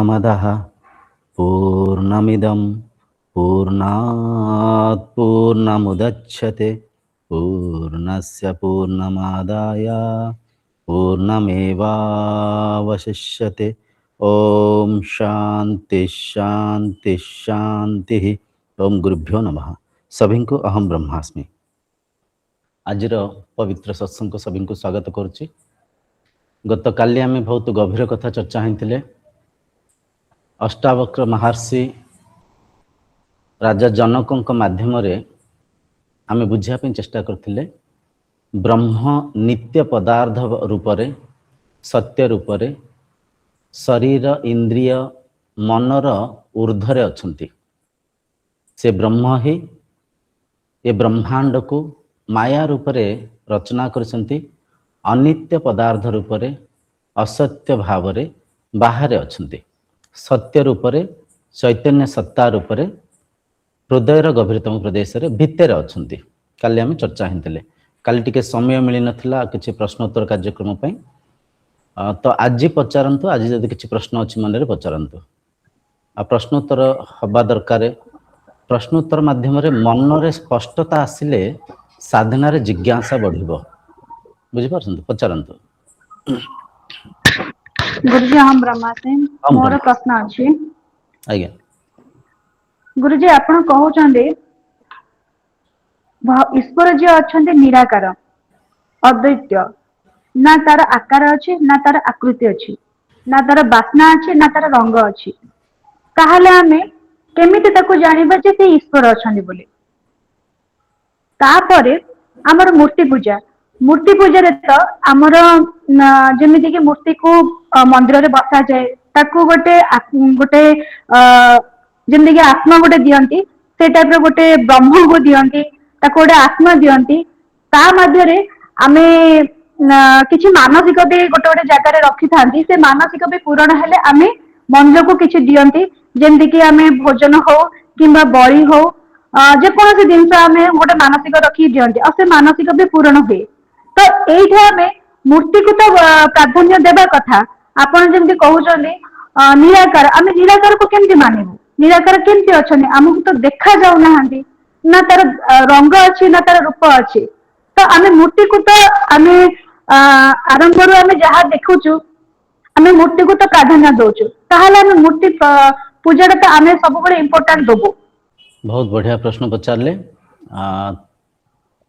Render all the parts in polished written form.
पूर्णमदः पूर्णमिदं पूर्णात् पूर्णमुदच्यते पूर्णस्य पूर्णमादाय पूर्णमेवावशिष्यते। ओम शांति शांति शांति। ओम गुरुभ्यो नमः। सभी को अहम ब्रह्मास्मि। आजिर पवित्र सत्संग को सभी को स्वागत करुच्ची। गत काली आम बहुत गभीर कथा चर्चा होते अष्टावक्र महर्षि राजा जनक माध्यम आम बुझापी चेष्टा करते ब्रह्म नित्य पदार्थ रूपरे सत्य रूपरे शरीर इंद्रिय मनर ऊर्ध्वरे अछंती। से ब्रह्म ही ये ब्रह्मांड को माया रूपरे रचना करछंती। अनित्य पदार्थ रूपरे असत्य भावरे बाहरे अछंती। सत्य रूपरे चैतन्य सत्ता रूपरे हृदयर गभीरतम प्रदेश रे भितर अछंती। काली आम चर्चा हिंतले काली टिके समय मिली नथिला किछि प्रश्नोत्तर कार्यक्रम पई। तो आज पचारंतु आज जदि किछि प्रश्न अछि मन रे पचारंतु। आ प्रश्नोत्तर हबा दरकार। प्रश्नोत्तर माध्यम रे मन रे स्पष्टता आसिले साधना रे जिज्ञासा बढ़िबो। बुझि पारछंतु पचारंतु। गुरुजी हम ब्रह्मास्मि। मोर प्रश्न अछि। आज्ञा गुरुजी आपण कहउछन्ते ईश्वर जे अछन्ते निराकार अद्वैत ना तार आकार अछि ना तार आकृति अछि ना तार बासना अछि ना तार रंग अछि। ताहले आमे केमिति ताकू जानिबा जे से ईश्वर अछन्ते बोली। तापरे हमर मूर्ति पूजा रे तो हमर जेमिति कि मूर्ति को मंदिर रे बसा जाए ताकू गोटे जेमिति कि आत्मा गोटे दियंती से टाइप रो गोटे ब्रह्म को दियंती ताकू गोटे आत्मा दियंती। ता मध्य रे आमे किछि मानसिक भी गोटे गोटे जगह रे रखि थांती। से मानसिक भी पूर्ण हेले आमे मंदिर को किछि दियंती जेमिति कि आमे भोजन हो किंबा बळी हो जे कोनोसी जिंस आमे गोटे मानसिक रखि दियंती और से मानसिक भी पूर्ण हुए। तो एइठे आमे मूर्ति को तो प्राधान्य देबा कथा। आपण जेमिति कहउछन्ती निराकार आमे निराकार को केमिति मानिबु। निराकार केमिति अछन्ती हमहु तो देखा जाउ नाहंती ना तार रंग अछि ना तार रूप अछि। तो आमे मूर्ति को तो आमे आरंभ रो आमे जहा देखुछु आमे मूर्ति को तो प्राधान्य दोछु। ताहाले आमे मूर्ति पूजा तो आमे सब बळे इंपोर्टेंट दोबो। बहुत बढ़िया प्रश्न पचारले।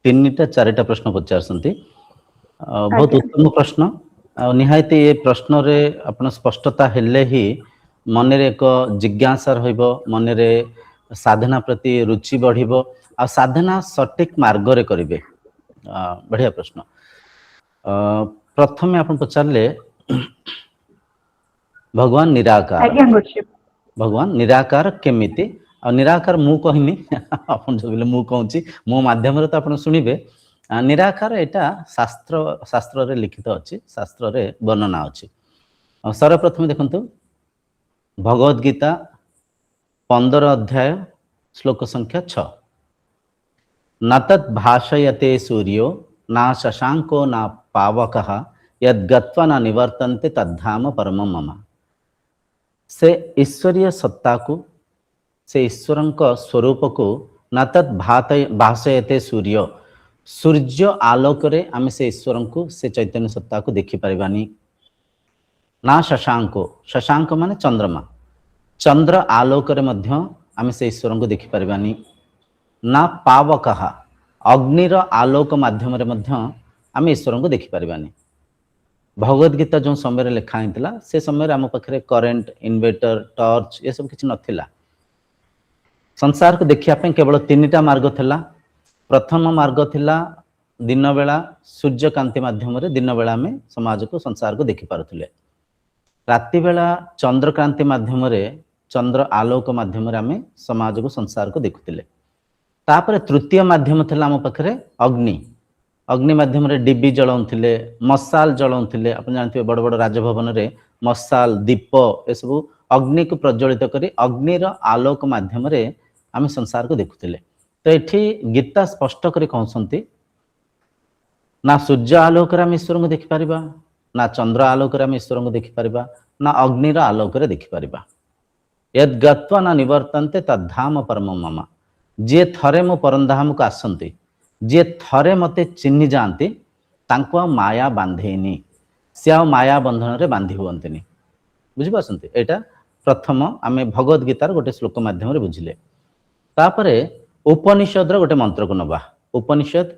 तीनटा चारिटा प्रश्न पचारसंती। बहुत उत्तम प्रश्न। निहायती ये प्रश्न रे अपन स्पष्टता हेले ही मन रे एक जिज्ञासा रहिबो। मन रे साधना प्रति रुचि बढ़िबो आ साधना सटीक मार्ग रे करिवे। बढ़िया प्रश्न। प्रथमे आपण पचारले भगवान निराकार। भगवान निराकार केमिति आ निराकार मु कहनी आपण जो बोले मु कहूची मो माध्यम रे तो आपण सुनिबे। निराकार एटा शास्त्र रे लिखित अछि। शास्त्र रे वर्णना अछि। सर्वप्रथम देखंतु भगवत गीता 15 अध्याय श्लोक संख्या 6। न तत् भाषयते सूर्यो ना शशांको ना पावकः यद्गत्वा न निवर्तन्ते तद्धाम परमं मम। से ईश्वरीय सत्ता को से ईश्वरं स्वरूप को न तत् भाषयते सूर्य सूर्य आलोक रे आमे से ईश्वरं को से चैतन्य सत्ता को देखि परिबानी। ना शशांको शशांक माने चंद्रमा चंद्र आलोक रे मध्य आमे से ईश्वरं को देखि परिबानी। ना पावकः अग्निर आलोक माध्यम रे मध्य आमे ईश्वरं को देखि परिबानी। भगवत गीता जो समय लिखा होता से समय आम पाखे करेन्ट इन्वर्टर टॉर्च ये सब किसी नथिला। संसार को देखिया केवल 3टा मार्ग थिला। प्रथम मार्ग थिला दिन बेला सूर्य कांति माध्यम रे दिन बेला में समाज को संसार को देखि पारुथिले। राति बेला चंद्र क्रांति माध्यम रे चंद्र आलोक माध्यम रे आमे समाज को संसार को देखुथिले। तापर तृतीय माध्यम थिला आम पाखे अग्नि। अग्नि माध्यम रे डिबी जलाउथिले मशाल जलाउथिले। आपण जानथिबे बड़ बड़ राजभवन रे मशाल दीप ए सब अग्नि को प्रज्वलित करी अग्निर आलोक माध्यम रे आमे संसार को देखुथिले। तो एठी गीता स्पष्ट करी कहउसंती ना सूर्य आलोक रे आमे ईश्वर को देखि परिबा ना चंद्र आलोक आम ईश्वर को देखिपर ना अग्निर आलोक देखिपर यद गत्वा न निवर्तन्ते तद्धाम परम मम जी थरे मो परमधाम को आसती जी थरे मते चिन्हि जाती तांको माया बांधेनी सी आ माया बंधन रे बांधि हुअन्तिनी बुझिपारछन्ति एटा प्रथम आमे भगवत गीतार गोटे श्लोक माध्यम बुझिले तापरे उपनिषद रो गोटे मंत्र को नबा उपनिषद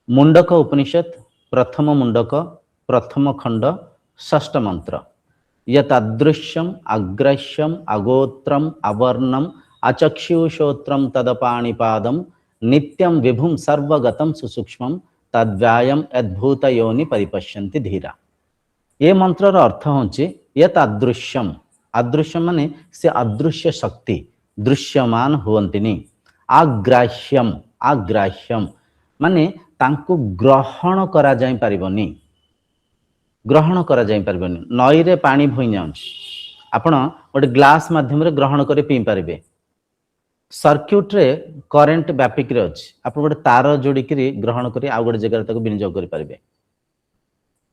मुंडक उपनिषद प्रथम मुंडक प्रथम खंड षष्ठ मंत्र यदृश्यम अग्रश्यम अगोत्रम अवर्णम अचक्षुषोत्रम तदपाणिपादम नित्यम विभुम सर्वगतम सुसूक्ष्मम तद्व्यायम अद्भुत योनि परिपश्यन्ति धीरा ये मंत्र अर्थ होची यत अदृश्यम अदृश्यम माने से अदृश्य शक्ति दृश्यमान हुवंतिनी आग्राह्यम आग्राह्यम माने तांको ग्रहण करा जाई परिबनी ग्रहण करा जाई परिबनी नई रे पानी भई जाउछ आपण गोटे ग्लास माध्यम रे ग्रहण करे पी पारिबे सर्क्यूट रे करंट व्यापिक रे अछि आपण गोटे तार जोड़ी करी ग्रहण करी आ गोटे जगह ताको विनियोग करि पारिबे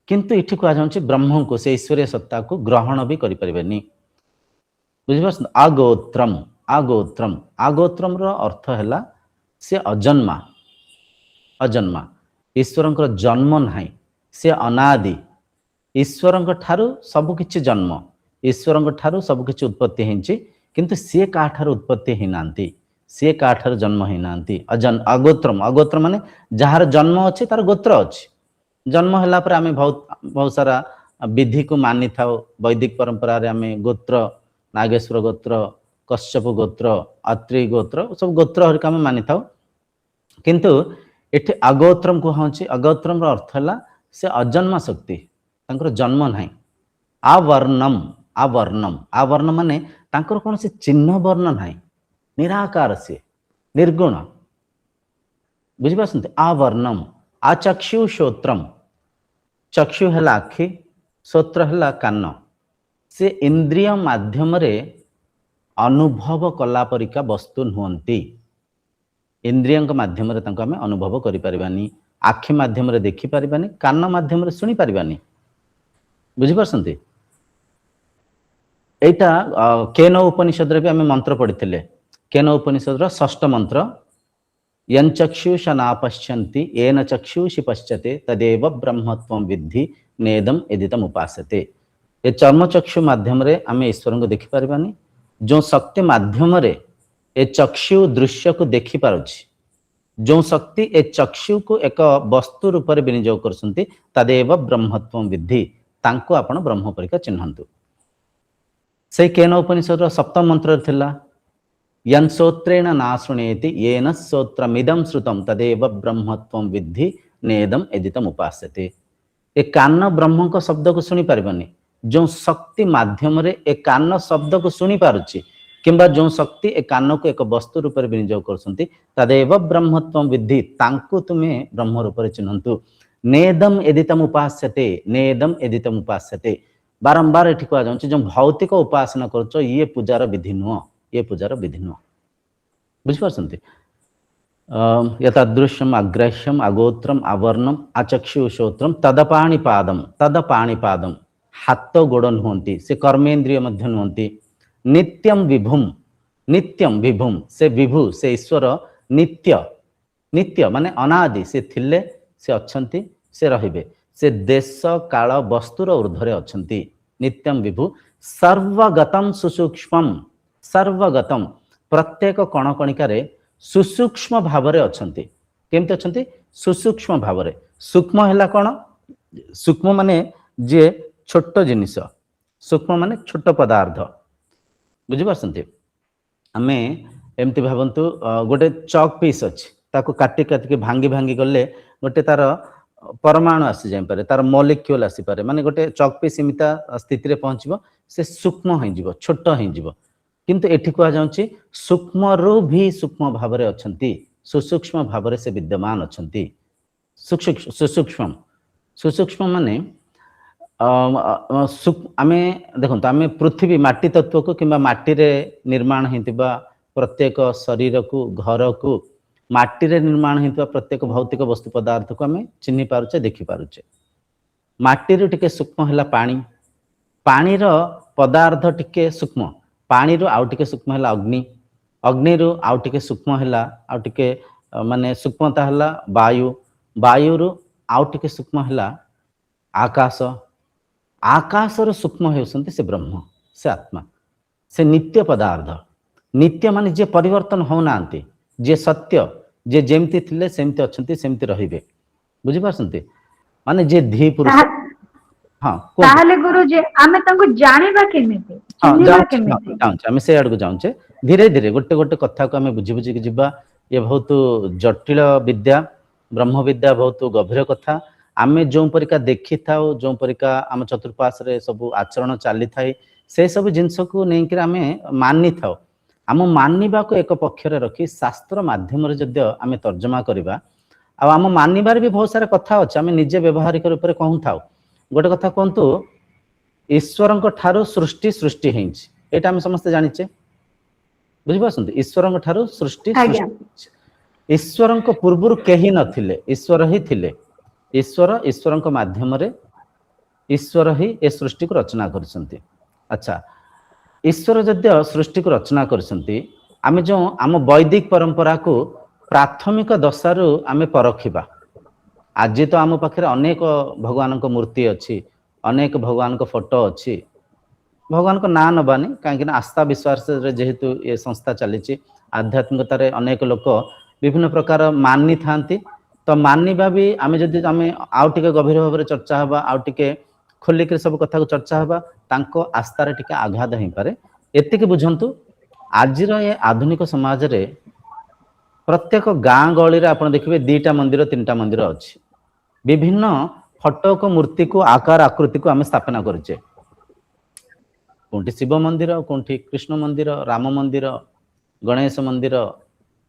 किंतु इठी को जाउछ ब्रह्म को से ईश्वरीय सत्ता को ग्रहण भी करि परिबेनी बुझिबस आगोत्रम आगोत्रम आगोत्रम रो अर्थ हैला से अजन्मा अजन्मा ईश्वरंकर जन्म नाही से अनादि ईश्वरंक ठारू सब किछि जन्म ईश्वरंक ठारू सब किछि उत्पत्ति हिंची किंतु से का ठारू उत्पत्ति हिनांती से का ठारू जन्म हिनांती अजन अगोत्रम अगोत्र माने जहार जन्म अछि तार गोत्र अछि जन्म हला पर आमे बहुत सारा विधि को मानि थाओ वैदिक परंपरा रे आमे गोत्र नागेश्वर गोत्र कश्यप गोत्र अत्रि गोत्र सब गोत्र हरिका आमे मानि थाओ किंतु एठी अगोत्रम को होची अगोत्रम रो अर्थ हला से अजन्मा शक्ति तांकर जन्म नाही आवर्णम आवर्णम आवर्ण माने तांकर कोन से चिन्ह वर्ण नाही निराकार से निर्गुण बुझि पासंते आवर्णम आचक्षु श्रोत्रम चक्षु हला आखि श्रोत्र हला कान से इंद्रिय माध्यम रे अनुभव कला परिका वस्तु नुहंती इंद्रियंक माध्यम रे तांको हमें अनुभव करि परिबानी आखि माध्यम रे देखि परिबानी कान माध्यम रे सुनि परिबानी बुझि पासंते एटा केन उपनिषद रे भी हमें मंत्र पढ़िथिले केन उपनिषद रो षष्ठ मंत्र यंचक्षुष नापश्यन्ति येन चक्षुषि पश्यते तदेव ब्रह्मत्वं विद्धि नेदम एदितम उपासते ए चर्म चक्षु माध्यम रे आमे ईश्वर को देखि परबानी जो शक्ति माध्यम रे ए चक्षु दृश्य को देखि पारुछि जो शक्ति ए चक्षु को एक वस्तु रूप रे विनियोग करसंती तदेव ब्रह्मत्वं विद्धि तांको आपण ब्रह्म परिका चिन्हंतु से केन उपनिषद रो सप्तम मंत्र थिला यन सोत्रेण नाशुणेति येन सोत्रमिदं श्रुतं तदेव ब्रह्मत्वं विद्धि नेदम एदितम उपास्यते ए कान ब्रह्म को शब्द को सुनि पारबनी जो शक्ति माध्यम रे ए कान शब्द को सुनि पारुछि किंबा जो शक्ति ए कान को एक वस्तु रूप रे विनियोग करसंती तदेव ब्रह्मत्वं विद्धि तांको तुमे ब्रह्म रूप रे चिन्हंतु नेदम एदितम उपास्यते नेदम एदितम उपास्यते बारंबार एठी को जाउछि जो भौतिक उपासना करछो ये पूजार विधि नुह ये पूजार विधि नुह बुझ पारसंती यतदृश्यम अग्रह्यम अगोत्रम अवर्णम अचक्षुश्रोत्रम तदपाणिपादम हाथ गोड़ नुहंती से कर्मेन्द्रिय मध्य नुहंती नित्यम विभुम से विभु से ईश्वर नित्य नित्य माने अनादि से थिले से अछंती से रहिबे से देश काल वस्तुर ऊर्ध्वरे अछंती नित्यम विभु सर्वगतम सुसूक्ष्मम सर्वगतम प्रत्येक कणकणिका रे सुसूक्ष्म भावरे अछंती केमते अछंती सुसूक्ष्म भावरे सूक्ष्म हैला कोन सूक्ष्म माने जे छोट जिनिस सूक्ष्म माने छोट पदार्थ बुझि पारसंती आमे एमती भावंतु गोटे चॉक पीस अछि ताको काटी काटी भांगी भांगी गले गोटे तार परमाणु आसी जाय पारे तार मॉलिक्यूल आसी पारे माने गोटे चॉक पीस सीमिता स्थिति रे पहुंचबो से सूक्ष्म होई जिवो छोट होई जिवो किंतु एठी को जाउछि सूक्ष्म रो भी सूक्ष्म भावरे अछंती सुसूक्ष्म भावरे से विद्यमान अछंती सुसूक्ष्म सुसूक्ष्म माने आमे देखंत आमे पृथ्वी माटी तत्व को किंबा माटी रे निर्माण हेतिबा प्रत्येक शरीर को घर को माटी रे निर्माण हेतिबा प्रत्येक भौतिक वस्तु पदार्थ को आमे चिन्हि पारुचे देखि पारुचे माटी टिके सूक्ष्म है पानी, पानी रो पदार्थ टिके सूक्ष्म, पानी रो आउ टिके सूक्ष्म है अग्नि, अग्नि रो आउ टिके सूक्ष्म है आउ टिके माने सूक्ष्मता है वायु, वायु रो आउ टिके सूक्ष्म है आकाश, आकाश रो सूक्ष्म होउसंती से ब्रह्म, से आत्मा, से नित्य पदार्थ। नित्य माने जे परिवर्तन होनांती, जे सत्य, जे जेमती थिले सेमती अछंती सेमती रहिबे, बुझि पारसंती माने जे धी पुरुष। हां ताहले गुरु जे आमे तंको जानिबा केमिति, चिन्हिबा केमिति? आमे से आडको जाउछे धीरे धीरे गोटे गोटे कथा को आमे बुझि बुझि के जिबा। ये बहुत जटिल विद्या, ब्रह्म विद्या बहुत गभीर कथा। आमे जो परिका देखि थाओ, जो परिका आम चतुर्पाश रे सब आचरण चली थाए, से सब जिंस को नहीं कि आमे मानि थाओ। आम मानिबा को एक पक्ष रे रखी शास्त्र माध्यम रे जदि आमे तर्जमा करिबा, आ आम मानिबार भी बहुत सारा कथा अछि। आमे निजे व्यवहारिक रूप रे कहू थाओ। गोटे कथा कहंतु, ईश्वरंक ठारो सृष्टि सृष्टि हेछि, एटा हम समस्त जानिचे, बुझि पासंती। ईश्वरंक ठारो सृष्टि सृष्टि, ईश्वरंक पूर्वरु केही नथिले, ईश्वर ही थिले। ईश्वर, ईश्वरंक माध्यम रे ईश्वर ही ए सृष्टि को रचना करछंती। अच्छा, ईश्वर जद्य सृष्टि को रचना करछंती, आमे जो आम वैदिक परंपरा को प्राथमिक दशारु आमे परखिबा। आज तो आम पाखे अनेक भगवान को मूर्ति अच्छी, अनेक भगवान को फोटो अच्छी, भगवान को ना नबानी कहीं आस्था विश्वास जेहेतु ये संस्था चली, आध्यात्मिकतार अनेक लोक विभिन्न प्रकार मानि था। तो मानिबा भी आमे जदि आमे आउ टिके गभीर भाव में चर्चा हवा, आउ टिके खोलिक सब कथा को चर्चा हवा, तांको आस्थार टिके आघात हो पारे। एतिके बुझंतु, आजिर ये आधुनिक समाज रे प्रत्येक गाँ गहली रे आपण देखिबे 2टा मंदिर 3टा मंदिर अछि। विभिन्न फोटो को मूर्ति को आकार आकृति को आम स्थापना करें, कोठी शिव मंदिर, कोठी कृष्ण मंदिर, राम मंदिर, गणेश मंदिर,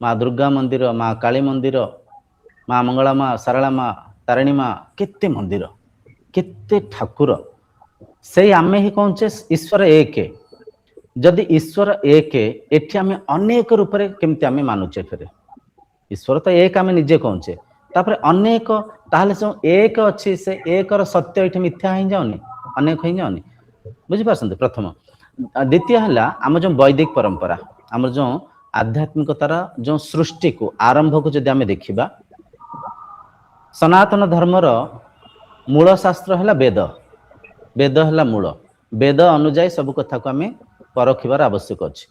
माँ दुर्गा मंदिर, माँ काली मंदिर, माँ मंगला माँ, सारला माँ, तारिणी माँ, केते मंदिर, केते ठाकुर। से आमे ही कहचे ईश्वर एक। जदि ईश्वर एक, एठी आमे अनेक रूप रे केमति आमे मानुचे, फेरे ईश्वर तो एक आमे निजे कहचे, तापर अनेक, ताहले जो एक अच्छी से एक सत्य ये मिथ्या हो जाऊनी, अनेक हो जाऊनी, बुझी पारसंते। प्रथम द्वितीय है आम जो वैदिक परंपरा, आम जो आध्यात्मिकतार जो सृष्टि को आरंभ को जदि आम देखा, सनातन धर्मर मूल शास्त्र है वेद, वेद है मूल, वेद अनुजाई सब कथा को आम परखिबार आवश्यक अच्छे।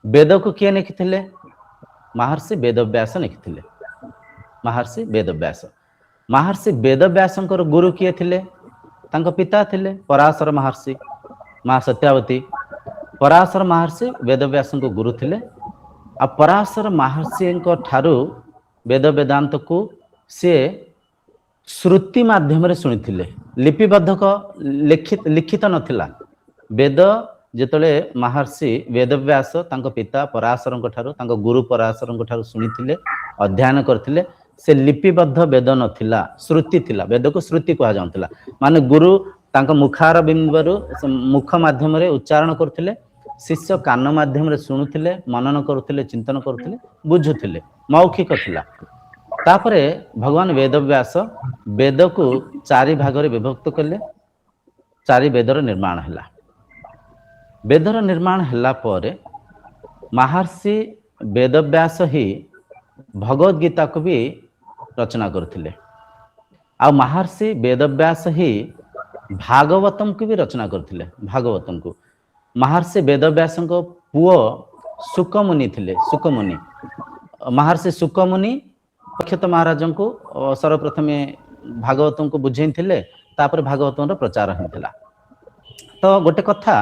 वेद को किए लिखिथिले? महर्षि वेदव्यास लिखिथिले। महर्षि वेदव्यास, महर्षि वेदव्यासंकर गुरु किए थिले? तांको पिता थिले पराशर महर्षि, माँ सत्यावती। पराशर महर्षि वेदव्यासंको गुरु थिले। आ पराशर महर्षि ठारू वेद वेदांत को से श्रुति माध्यम रे सुनिथिले, लिपिबद्धक लिखित नथिला। वेद जेतले महर्षि वेदव्यास तांको पिता पराशरंको ठारू, तांको गुरु पराशरंको ठारू सुनिथिले, अध्ययन करथिले। से लिपिबद्ध वेद नथिला, श्रुति थिला। वेद को श्रुति कहा जाउतला, माने गुरु तांको मुखार बिंबरु मुख माध्यम रे उच्चारण करथिले, शिष्य कान माध्यम रे सुनुथिले, मनन करुथिले, चिंतन करुथिले, बुझुथिले, मौखिक थिला। तापरे भगवान वेदव्यास वेद को 4 भाग रे विभक्त कले, 4 वेदर निर्माण हला। वेदर निर्माण हला परे महर्षि वेदव्यास ही भगवत गीता को भी रचना करथिले। आ महर्षि वेदव्यास ही भागवतम को भी रचना करथिले। भागवतम को महर्षि वेदव्यास पुओ सुकमुनि थिले। सुकमुनि, महर्षि सुकमुनि अक्षत महाराज को सर्वप्रथम भागवतम को बुझे थिले, तापर भागवतम प्रचार होता। तो गोटे कथा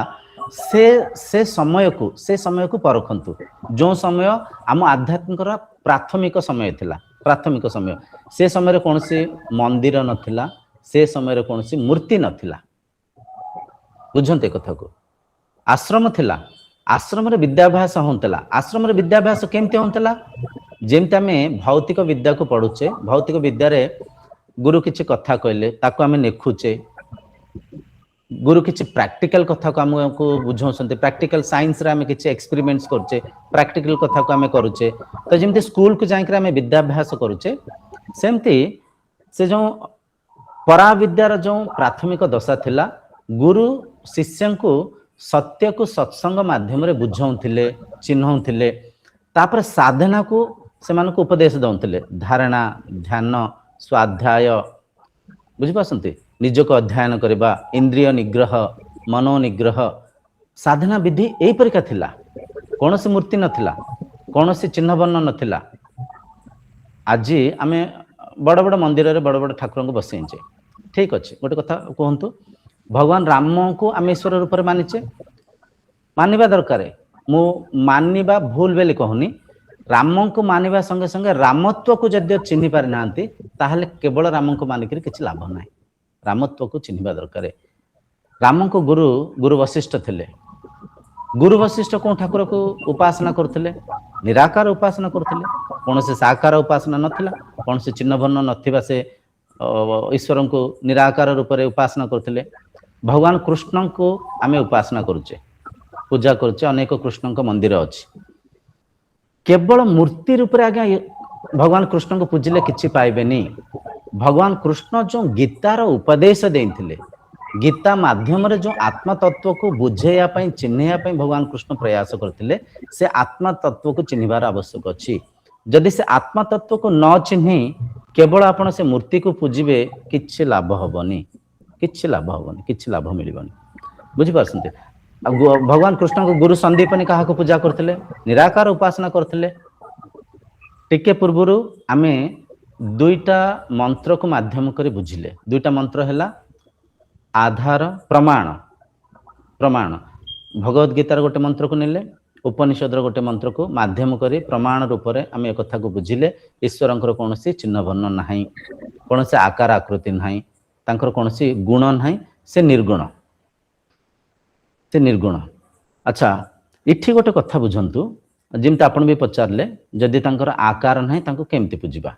से समय को परखंतु। जो समय आम आध्यात्मिक प्राथमिक समय थिला, प्राथमिक समय, से समय कौन सी मंदिर नथिला, से समय कौन सी मूर्ति नथिला। बुझंते कथा को। आश्रम थिला, आश्रम रे विद्याभ्यास होंतला। आश्रम रे विद्याभ्यास केमते होंतला? जेमते आमे भौतिक विद्या को पढ़ुचे, भौतिक विद्या रे गुरु किछि कथा कहले ताको आमे नेखुचे, गुरु किछि प्रैक्टिकल कथा को हमको बुझौसंते, प्रैक्टिकल साइंस रे आमे किछि एक्सपेरिमेंट्स करचे, प्रैक्टिकल कथा को आमे करूचे। तो जेमते स्कूल को जाई के आमे विद्याभ्यास करूचे, सेमती से जो पराविद्यार जो प्राथमिक दशा थिला गुरु शिष्य को सत्य को सत्संग माध्यम रे बुझाउथिले चिन्हउथिले तापर साधना को से मानको उपदेश दउथिले धारणा ध्यान स्वाध्याय बुझि पासंती निज को अध्ययन करबा इंद्रिय निग्रह मनो निग्रह साधना विधि एई परिका थिला कौन सी मूर्ति नथिला कौन सी चिन्ह वर्ण नथिला आज आमे बड़ बड़ मंदिर रे बड़ बड़ ठाकुर को बसैचे ठीक अच्छे गोटे कथा कहतु भगवान राम को आम ईश्वर रूप में मानिचे मानिबा दरकार मु मानिबा भूल बेली कहूनी राम को मानिबा संगे संगे रामत्व को जदि चिन्ह पारि नांती ताहले केवल राम को मानिक किछि लाभ नाही रामत्व को चिन्हबा दरकार राम को गुरु गुरु वशिष्ठ थिले गुरु वशिष्ठ को ठाकुर को उपासना करथिले निराकार उपासना करथिले कौन से साकार उपासना नथिला कौन से चिन्ह वर्ण नथिबा से ईश्वर को निराकार रूप में उपासना करथिले भगवान कृष्ण को आमे उपासना करुचे पूजा करुचे अनेक कृष्ण को मंदिर अछि केवल मूर्ति रूप में आज्ञा भगवान कृष्ण को पूजिले किछि पाइबेनी भगवान कृष्ण जो गीतार उपदेश देथिले गीता माध्यम रे जो आत्मा तत्व को बुझेया पई चिन्हया पई भगवान कृष्ण प्रयास करथिले से आत्मा तत्व को चिन्हबार आवश्यक अछि जदि से आत्मा तत्व को न चिन्हि केवल आपण से मूर्ति को पूजिबे किछि लाभ हबनी किछि लाभ मिलबनी बुझि पारसंते भगवान कृष्ण को गुरु संदीपनी कहा को पूजा करथिले निराकार उपासना करथिले टिके पूर्वरु आमे दुईटा मंत्र को माध्यम करी बुझिले दुईटा मंत्र हैला आधार प्रमाण प्रमाण भगवत गीतार गोटे मंत्र को नेले उपनिषद गोटे मंत्र को माध्यम करी प्रमाण रूप में आम एक कथा को बुझिले ईश्वर कौन सी चिन्ह वर्ण ना कौन से आकार आकृति ना कौन सी गुण ना से निर्गुण अच्छा इठी गोटे कथा बुझंतु जमती आपण भी पचारे जदि तांकर आकार ना केमती पूजिबा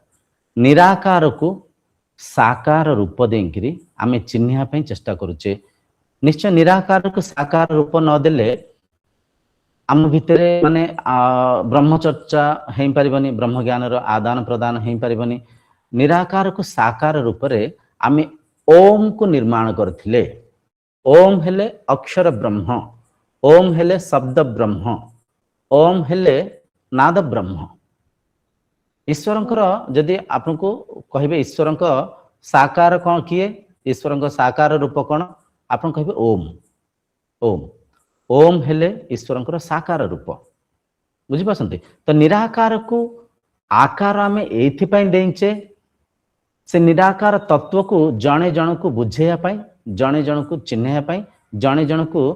निराकार को साकार रूप देकरी आम चिन्हिया चेष्टा करुचे निश्चय निराकार को साकार रूप नदेले आम भितर माने ब्रह्मचर्चा हो पारिबनी ब्रह्म ज्ञान आदान प्रदान हो पारिबनी निराकार को साकार रूप में आम ओम को निर्माण करथिले ओम हेले अक्षर ब्रह्म ओम हेले शब्द ब्रह्म ओम हेले नाद ब्रह्म ईश्वर जदि आपको कहे ईश्वर साकार कौन किए ईश्वर साकार रूप कौन आप कहे ओम ओम ओम हेले ईश्वर साकार रूप बुझिपारसंती तो निराकार को आकार आम एचे से निराकार तत्व को जड़े जन को बुझेया जड़े जन को चिन्हया जड़े जन को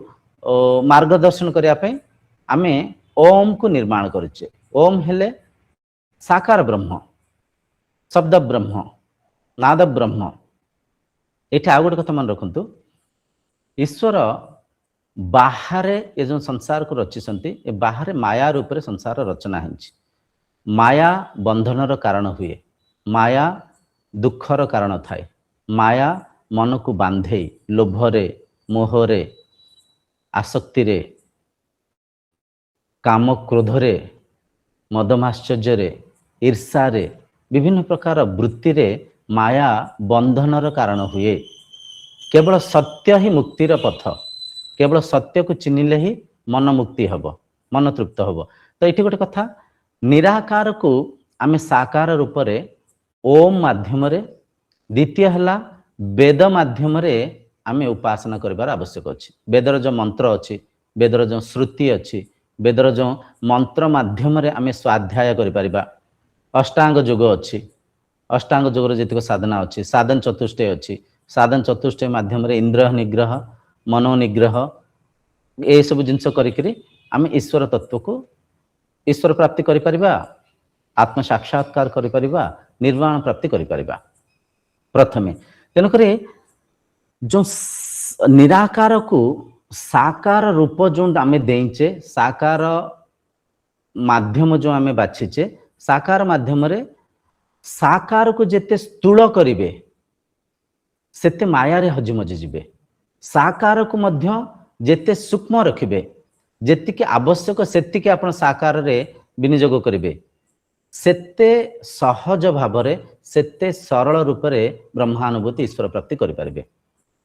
मार्गदर्शन करने आम ओम को निर्माण करुचे ओम हेले साकार ब्रह्म शब्द ब्रह्म नाद ब्रह्म ये आ गोटे कथा मन रखु ईश्वर बाहर ये जो संसार को रचिसंती ए बाहर माया रूप में संसार रचना है माया बंधनर कारण हुए माया दुखर कारण थाए माया मन को बांधे लोभरे मोहरे आसक्ति रे काम क्रोधरे मदमाश्चर्य ईर्षा रे विभिन्न प्रकार वृत्ति रे माया बंधनर कारण हुए केवल सत्य ही मुक्तिर पथ केवल सत्य को चिन्हले ही मन मुक्ति हब मन तृप्त हब तो ये गोटे कथा निराकार को आम साकार रूप में ओम माध्यम द्वितीय है वेद माध्यम आम उपासना करिबार आवश्यक अच्छी वेदर जो मंत्र अच्छी वेदर जो श्रुति अच्छी वेदर जो मंत्र माध्यम आम स्वाध्याय करिपारिबा अष्टांग योग अच्छी अष्टांग योग जीतक साधना अच्छी साधन चतुष्टय अच्छी साधन चतुष्टय माध्यम इंद्र निग्रह मनो निग्रह ये सब जिनस करी आम ईश्वर तत्व को ईश्वर प्राप्ति करिपारिबा आत्म साक्षात्कार करिपारिबा निर्वाण प्राप्ति करिपारिबा प्रथमे तेणुक जो निराकार को साकार रूप जो आम देचे साकार माध्यम जो आम बाछीचे साकार माध्यम साकार को जेते स्थूल करिवे सेते माया रे हजिमजी जिबे साकार को मध्य जेते सूक्ष्म रखिबे जेतिके आवश्यक सेतिके आपण साकार रे विनियोग करिवे सेते सहज भावरे सेते सरल रूप रे ब्रह्मानुभूति ईश्वर प्राप्ति करि परिबे।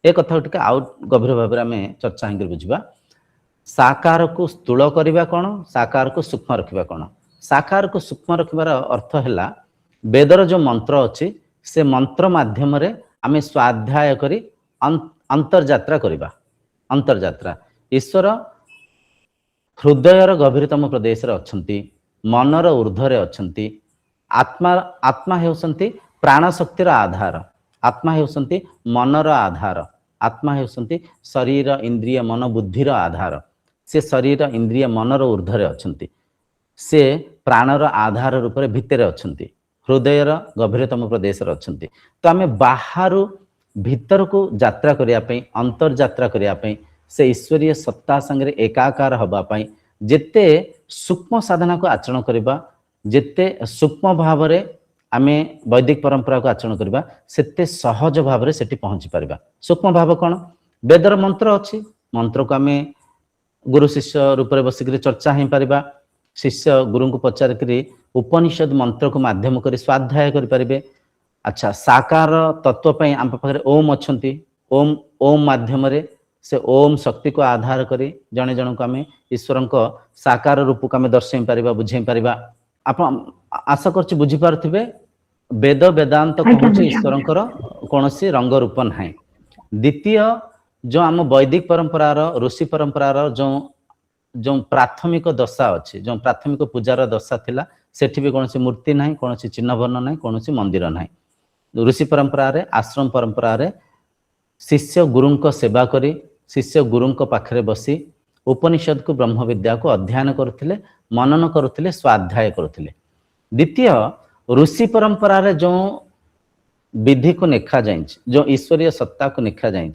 ए कथा टिके आउ गभीर भाव में आम चर्चा हिंदी बुझा। साकार को स्थूल करवा कौन, साकार को सूक्ष्म रखा कौन। साकार को सूक्ष्म रखार अर्थ है वेदर जो मंत्र अच्छी से मंत्र माध्यम आम स्वाध्याय करी अंतर्जात्रा करवा। अंतर्जात्रा ईश्वर हृदयर गभीरतम प्रदेश अच्छी, मनर ऊर्ध्वे अच्छी। आत्मा आत्मा हेउसंती प्राण शक्तिर आधार, आत्मा हेउसंती मनर आधार, आत्मा हेउसंती शरीर इंद्रिय मन बुद्धिर आधार। से शरीर इंद्रिय मनर ऊर्ध्वे अच्छी, से प्राणर आधार रूप में भितर अच्छी, हृदयर गभीरतम प्रदेश अच्छी। तो आम बाहर भीतर को यात्रा करने, अंतर्जात्रा करने, से ईश्वरीय सत्ता संगे एकाकार होगापाई जेते सूक्ष्म साधना को आचरण करवा, जेते सूक्ष्म भाव में आम वैदिक परंपरा को आचरण करवा, सेते सहज भाव में सेठी पहुंची पारिबा। सूक्ष्म भाव कौन? वेदर मंत्र अच्छी, मंत्र को आम गुरु शिष्य रूप में बसिक चर्चा हो पारिबा। शिष्य गुरु को पचारिक उपनिषद मंत्र को माध्यम कर स्वाध्याय करें। अच्छा, साकार तत्व पर आम पाखे ओम अच्छी, ओम ओम माध्यम से ओम शक्ति को आधार करी जने जन को आम ईश्वर साकार रूप को आम दर्शई पारिबा, बुझे पारिबा। आप आशा कर बुझी पार्थिबे वेद वेदांत कहूँ ईश्वर कौन सी रंग रूप ना। द्वितीय जो आम वैदिक परंपरार ऋषि परंपरार जो जो प्राथमिक दशा अच्छी, जो प्राथमिक पूजार दशा थिला, सेठी भी कौन सी मूर्ति ना, कौन सी चिन्ह वर्ण ना, कौन सी मंदिर ना। ऋषि परंपरा रे, आश्रम परंपरा रे शिष्य गुरु को सेवा करी, शिष्य गुरु पाखे बसी उपनिषद को ब्रह्म विद्या को अध्ययन करुथिले, मनन करुथिले, स्वाध्याय करुथिले। द्वितीय ऋषि परंपरा रे जो विधि को निखा जाए, जो ईश्वरीय सत्ता को निखा जाए,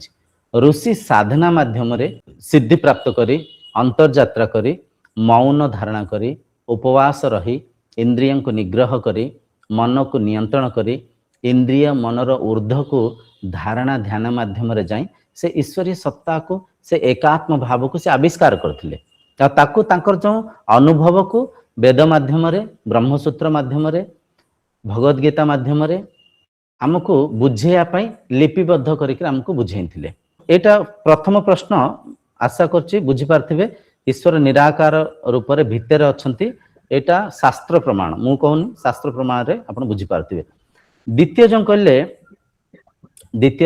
ऋषि साधना माध्यम रे सिद्धि प्राप्त करी, अंतर्जात्रा करी, मौन धारणा करी, उपवास रही, इंद्रियों को निग्रह करी, मन को नियंत्रण करी, इंद्रिय मनर ऊर्ध्व को धारणा ध्यान माध्यम रे जाए से ईश्वरीय सत्ता को, से एकात्म भाव को से आविष्कार करथिले। ताकू तांकर जो अनुभव को वेद माध्यम रे, ब्रह्मसूत्र माध्यम रे, भगवद गीता माध्यम रे आमको बुझेया पई लिपिबद्ध करके आमको बुझेइथिले। एटा प्रथम प्रश्न आशा करछि बुझी पार्थिबे। ईश्वर निराकार रूप रे भितर अछंती, एटा शास्त्र प्रमाण, मु कहूनी शास्त्र प्रमाण रे आपण बुझी पार्थिबे। द्वितीय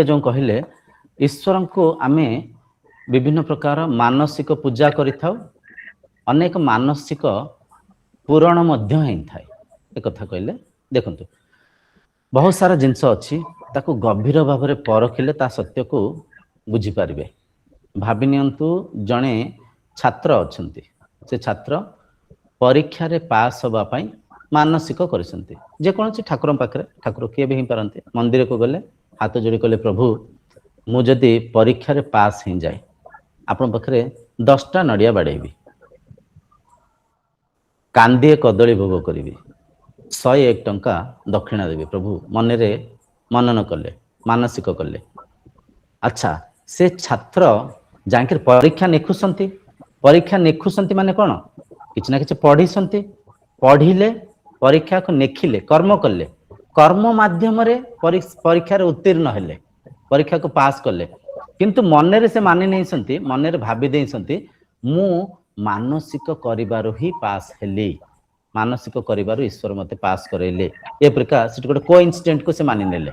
जो कहले ईश्वर को आमे विभिन्न प्रकार मानसिक पूजा करिथाउ, अनेक मानसिक पूरण मध्य हेइ थाए। ए कथा कहले देखंतु बहुत सारा जिंस अच्छी, ताको गभीर भाव में परखिले ता सत्य को बुझी पारिबे। भाबि नियंतु जणे छात्र अछंती, से छात्र परीक्षा रे पास होबा पई मानसिक करिसंती, जे कोनसी ठाकुर पाखरे, ठाकुर किए भी ही पारंती, मंदिर को गले हाथ जोड़ी कहले प्रभु मु जदि परीक्षा रे पास हो जाए आपण पाखरे 10टा नड़िया बाड़ेबी, कांदिए कदली भोग करी, 101 टंका दक्षिणा देवी प्रभु मन रे मनन कले, मानसिक कले। अच्छा, से छात्र जाकर परीक्षा निखुसंती, परीक्षा निखुसंती माने कौन? किछ ना किछ पढ़ी संती, पढ़िले परीक्षा को निखिले, कर्म कले, कर्म माध्यम रे परीक्षा रे उत्तीर्ण हेले, परीक्षा को पास कले, किंतु मन रे से मानि नहीं संती, मन रे भाबी देई संती मु मानसिक करिबारो ही पास हेली, मानसिक करिबारो ईश्वर मते पास करेले। ए प्रकार से गोटे कोइन्सिडेंट को से मानि नेले।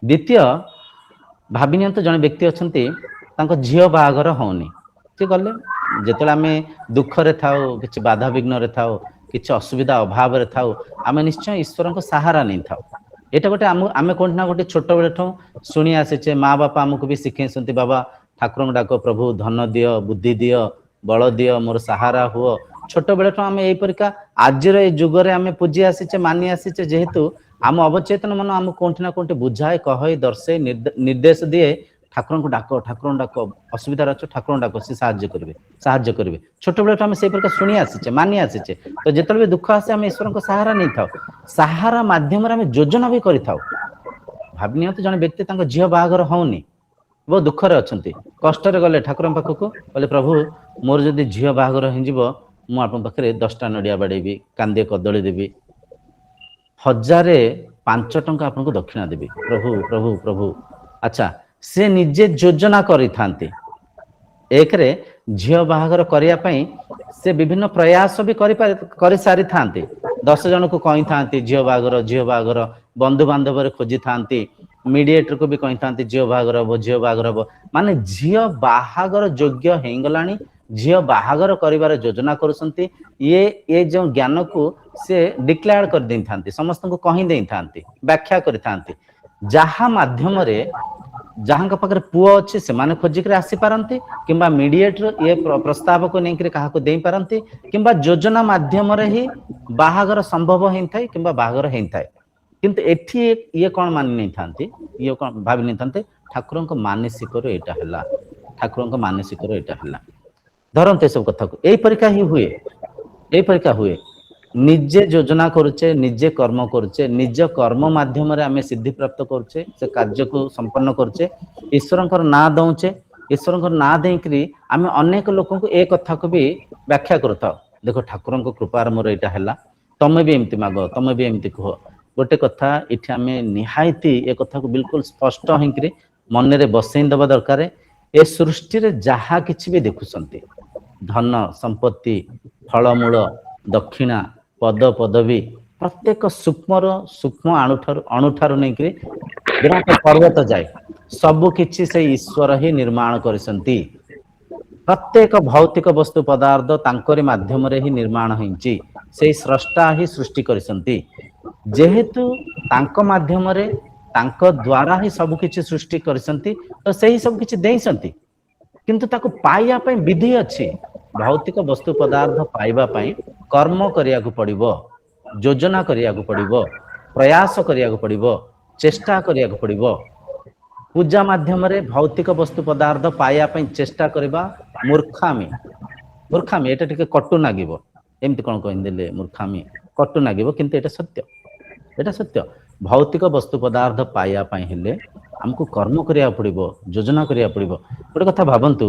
द्वितीय भाबी नियंत जने व्यक्ति अछंती, तांको झियो बाहागर होनी, से गले जेतले आमे दुख रे थाओ, किछ बाधा विघ्न रे थाओ, किछ असुविधा अभाव रे थाओ, आमे निश्चय ईश्वर को सहारा नहीं थाओ। एटा गोटे आमे कोन ना गोटे छोट बेले ठो सुनी आसीचे, माँ बापा हमको भी शिखे संती, बाबा ठाकुर डाक प्रभु धन दियो, बुद्धि दियो, बल दियो, मोर सहारा हुओ। छोट बेले ठो आमे एई परिका आजर ए जुगरे आमे पूजी आसीचे, मानी आसीचे, जेहेतु आम अवचेतन मन आम कोंठी ना कोंठी बुझाए, कहे, दर्शे, निर्देश दिए ठाकुर को डाक, ठाकुर डाक, असुविधा अच्छे ठाकुर डाक, से साहाଯ୍य करेंगे। छोट बेले आम से प्रकार शुणी आसीचे, मानी आसीचे। तो जिते भी दुख आसे आम ईश्वर को सहारा नहीं था, सहारा माध्यम आम योजना भी करि थाउ। भाबि नियंतु जने व्यक्ति तांको झियो बाहागर होनी, बहुत दुख रे अछंती, कष्ट रे गले ठाकुर पाखकु, कहले प्रभु मोर जदि झियो बाहागर हिंजिबो मु आपन पाखरे 10टा नडिया बाडेबी, कांदे कदली देबी, 1005 ଟଙ୍କା ଆପଣଙ୍କୁ ଦକ୍ଷିଣା ଦେବି। ପ୍ରଭୁ ପ୍ରଭୁ ପ୍ରଭୁ। ଆଚ୍ଛା, ସେ ନିଜେ ଯୋଜନା କରିଥାନ୍ତି। ଏକରେ ଝିଅ ବାହାଘର କରିବା ପାଇଁ ସେ ବିଭିନ୍ନ ପ୍ରୟାସ ବି କରିସାରିଥାନ୍ତି। 10 ଜଣକୁ କହିଥାନ୍ତି ଝିଅ ବାହାଘର, ବନ୍ଧୁବାନ୍ଧବରେ ଖୋଜିଥାନ୍ତି, ମିଡିଏଟରକୁ ବି କହିଥାନ୍ତି ଝିଅ ବାହାଘର ହବ। ମାନେ ଝିଅ ବାହାଘର ଯୋଗ୍ୟ ହେଇଗଲାଣି, ଝିଅ ବାହାଘର କରିବାର ଯୋଜନା କରୁଛନ୍ତି। ଏ ଯେଉଁ ଜ୍ଞାନକୁ ସେ ଡିକ୍ଲେୟାର କରିଦେଇଥାନ୍ତି, ସମସ୍ତଙ୍କୁ କହି ଦେଇଥାନ୍ତି, ବ୍ୟାଖ୍ୟା କରିଥାନ୍ତି, ଯାହା ମାଧ୍ୟମରେ ଯାହାଙ୍କ ପାଖରେ ପୁଅ ଅଛି ସେମାନେ ଖୋଜିକରି ଆସିପାରନ୍ତି, କିମ୍ବା ମିଡିଏଟର ଏ ପ୍ରସ୍ତାବକୁ ନେଇକରି କାହାକୁ ଦେଇପାରନ୍ତି, କିମ୍ବା ଯୋଜନା ମାଧ୍ୟମରେ ହିଁ ବାହାଘର ସମ୍ଭବ ହେଇଥାଏ କିମ୍ବା ବାହାଘର ହେଇଥାଏ। କିନ୍ତୁ ଏଠି ଇଏ କଣ ମାନି ନେଇଥାନ୍ତି, ଇଏ କଣ ଭାବି ନେଇଥାନ୍ତି, ଠାକୁରଙ୍କ ମାନସିକରୁ ଏଇଟା ହେଲା, ଠାକୁରଙ୍କ ମାନସିକରୁ ଏଇଟା ହେଲା। ଧରନ୍ତୁ ଏସବୁ କଥାକୁ, ଏଇ ପରୀକ୍ଷା ହିଁ ହୁଏ, ଏଇ ପରୀକ୍ଷା ହୁଏ। ନିଜେ ଯୋଜନା କରୁଛେ, ନିଜେ କର୍ମ କରୁଛେ, ନିଜ କର୍ମ ମାଧ୍ୟମରେ ଆମେ ସିଦ୍ଧି ପ୍ରାପ୍ତ କରୁଛେ, ସେ କାର୍ଯ୍ୟକୁ ସମ୍ପନ୍ନ କରୁଛେ, ଈଶ୍ୱରଙ୍କର ନାଁ ଦଉଛେ, ଈଶ୍ୱରଙ୍କର ନାଁ ଦେଇକରି ଆମେ ଅନେକ ଲୋକଙ୍କୁ ଏ କଥାକୁ ବି ବ୍ୟାଖ୍ୟା କରୁଥାଉ। ଦେଖ ଠାକୁରଙ୍କ କୃପାରେ ମୋର ଏଇଟା ହେଲା, ତମେ ବି ଏମିତି ମାଗ, ତମେ ବି ଏମିତି କୁହ। ଗୋଟେ କଥା ଏଠି ଆମେ ନିହାତି ଏ କଥାକୁ ବିଲକୁଲ ସ୍ପଷ୍ଟ ହେଇକରି ମନରେ ବସେଇ ଦେବା ଦରକାର। ଏ ସୃଷ୍ଟିରେ ଯାହା କିଛି ବି ଦେଖୁଛନ୍ତି, ଧନ ସମ୍ପତ୍ତି, ଫଳମୂଳ, ଦକ୍ଷିଣା, ପଦ ପଦବୀ, ପ୍ରତ୍ୟେକ ସୂକ୍ଷ୍ମର ସୂକ୍ଷ୍ମ ଅଣୁଠାରୁ ନେଇକରି ବିରାଟ ପର୍ବତ ଯାଏ ସବୁ କିଛି ସେଇ ଈଶ୍ୱର ହିଁ ନିର୍ମାଣ କରିଛନ୍ତି। ପ୍ରତ୍ୟେକ ଭୌତିକ ବସ୍ତୁ ପଦାର୍ଥ ତାଙ୍କରି ମାଧ୍ୟମରେ ହିଁ ନିର୍ମାଣ ହେଇଛି, ସେଇ ସ୍ରଷ୍ଟା ହିଁ ସୃଷ୍ଟି କରିଛନ୍ତି। ଯେହେତୁ ତାଙ୍କ ମାଧ୍ୟମରେ, ତାଙ୍କ ଦ୍ୱାରା ହିଁ ସବୁ କିଛି ସୃଷ୍ଟି କରିଛନ୍ତି, ତ ସେହି ସବୁ କିଛି ଦେଇଛନ୍ତି। କିନ୍ତୁ ତାକୁ ପାଇବା ପାଇଁ ବିଧି ଅଛି। ଭୌତିକ ବସ୍ତୁ ପଦାର୍ଥ ପାଇବା ପାଇଁ କର୍ମ କରିବାକୁ ପଡିବ, ଯୋଜନା କରିବାକୁ ପଡିବ, ପ୍ରୟାସ କରିବାକୁ ପଡିବ, ଚେଷ୍ଟା କରିବାକୁ ପଡିବ। ପୂଜା ମାଧ୍ୟମରେ ଭୌତିକ ବସ୍ତୁ ପଦାର୍ଥ ପାଇବା ପାଇଁ ଚେଷ୍ଟା କରିବା ମୂର୍ଖାମି। ଏଇଟା ଟିକେ କଟୁ ଲାଗିବ, ଏମିତି କଣ କହିଦେଲେ ମୂର୍ଖାମି, କଟୁ ଲାଗିବ, କିନ୍ତୁ ଏଇଟା ସତ୍ୟ, ଏଇଟା ସତ୍ୟ। ଭୌତିକ ବସ୍ତୁ ପଦାର୍ଥ ପାଇବା ପାଇଁ ହେଲେ ଆମକୁ କର୍ମ କରିବାକୁ ପଡିବ, ଯୋଜନା କରିବାକୁ ପଡିବ। ଗୋଟେ କଥା ଭାବନ୍ତୁ,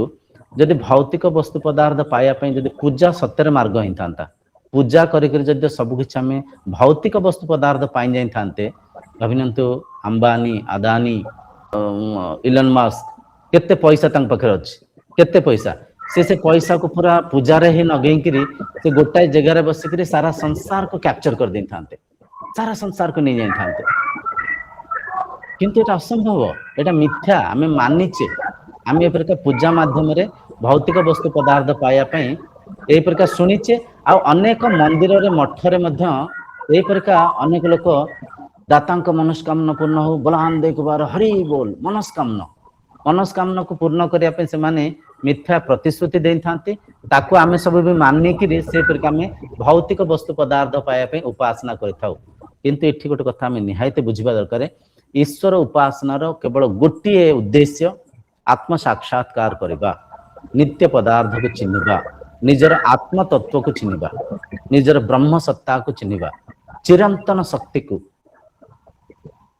ଯଦି ଭୌତିକ ବସ୍ତୁ ପଦାର୍ଥ ପାଇବା ପାଇଁ ଯଦି ପୂଜା ସତ୍ୟରେ ମାର୍ଗ ହେଇଥାନ୍ତା, ପୂଜା କରିକରି ଯଦି ସବୁ କିଛି ଆମେ ଭୌତିକ ବସ୍ତୁ ପଦାର୍ଥ ପାଇ ଯାଇଥାନ୍ତେ, ଭାବିନିଅନ୍ତୁ ଅମ୍ବାନୀ, ଆଦାନୀ, ଇଲନ ମସ୍କ, କେତେ ପଇସା ତାଙ୍କ ପାଖରେ ଅଛି, କେତେ ପଇସା, ସେ ପଇସାକୁ ପୁରା ପୂଜାରେ ହିଁ ଲଗେଇକିରି ସେ ଗୋଟାଏ ଜାଗାରେ ବସିକିରି ସାରା ସଂସାରକୁ କ୍ୟାପଚର କରିଦେଇଥାନ୍ତେ, ସାରା ସଂସାରକୁ ନେଇ ଯାଇଥାନ୍ତେ। କିନ୍ତୁ ଏଟା ଅସମ୍ଭବ, ଏଟା ମିଥ୍ୟା, ଆମେ ମାନିଛେ। ଆମେ ଏ ପ୍ରକାର ପୂଜା ମାଧ୍ୟମରେ ଭୌତିକ ବସ୍ତୁ ପଦାର୍ଥ ପାଇବା ପାଇଁ ଏଇ ପ୍ରକାର ଶୁଣିଛେ। ଆଉ ଅନେକ ମନ୍ଦିରରେ, ମଠରେ ମଧ୍ୟ ଏଇ ପ୍ରକାର ଅନେକ ଲୋକ ଦାତାଙ୍କ ମନସ୍କାମନା ପୂର୍ଣ୍ଣ ହଉ, ବଲହାନ ଦେଇକୁବାର ହରି ବୋଲ, ମନସ୍କାମନାକୁ ପୂର୍ଣ୍ଣ କରିବା ପାଇଁ ସେମାନେ ମିଥ୍ୟା ପ୍ରତିଶ୍ରୁତି ଦେଇଥାନ୍ତି। ତାକୁ ଆମେ ସବୁ ବି ମାନିକିରି ସେପରିକା ଆମେ ଭୌତିକ ବସ୍ତୁ ପଦାର୍ଥ ପାଇବା ପାଇଁ ଉପାସନା କରିଥାଉ। କିନ୍ତୁ ଏଠି ଗୋଟେ କଥା ଆମେ ନିହାତି ବୁଝିବା ଦରକାର, ଈଶ୍ୱର ଉପାସନାର କେବଳ ଗୋଟିଏ ଉଦ୍ଦେଶ୍ୟ ଆତ୍ମ ସାକ୍ଷାତକାର କରିବା, ନିତ୍ୟ ପଦାର୍ଥକୁ ଚିହ୍ନିବା, ନିଜର ଆତ୍ମ ତତ୍ଵକୁ ଚିହ୍ନିବା, ନିଜର ବ୍ରହ୍ମ ସତ୍ତାକୁ ଚିହ୍ନିବା, ଚିରନ୍ତନ ଶକ୍ତିକୁ,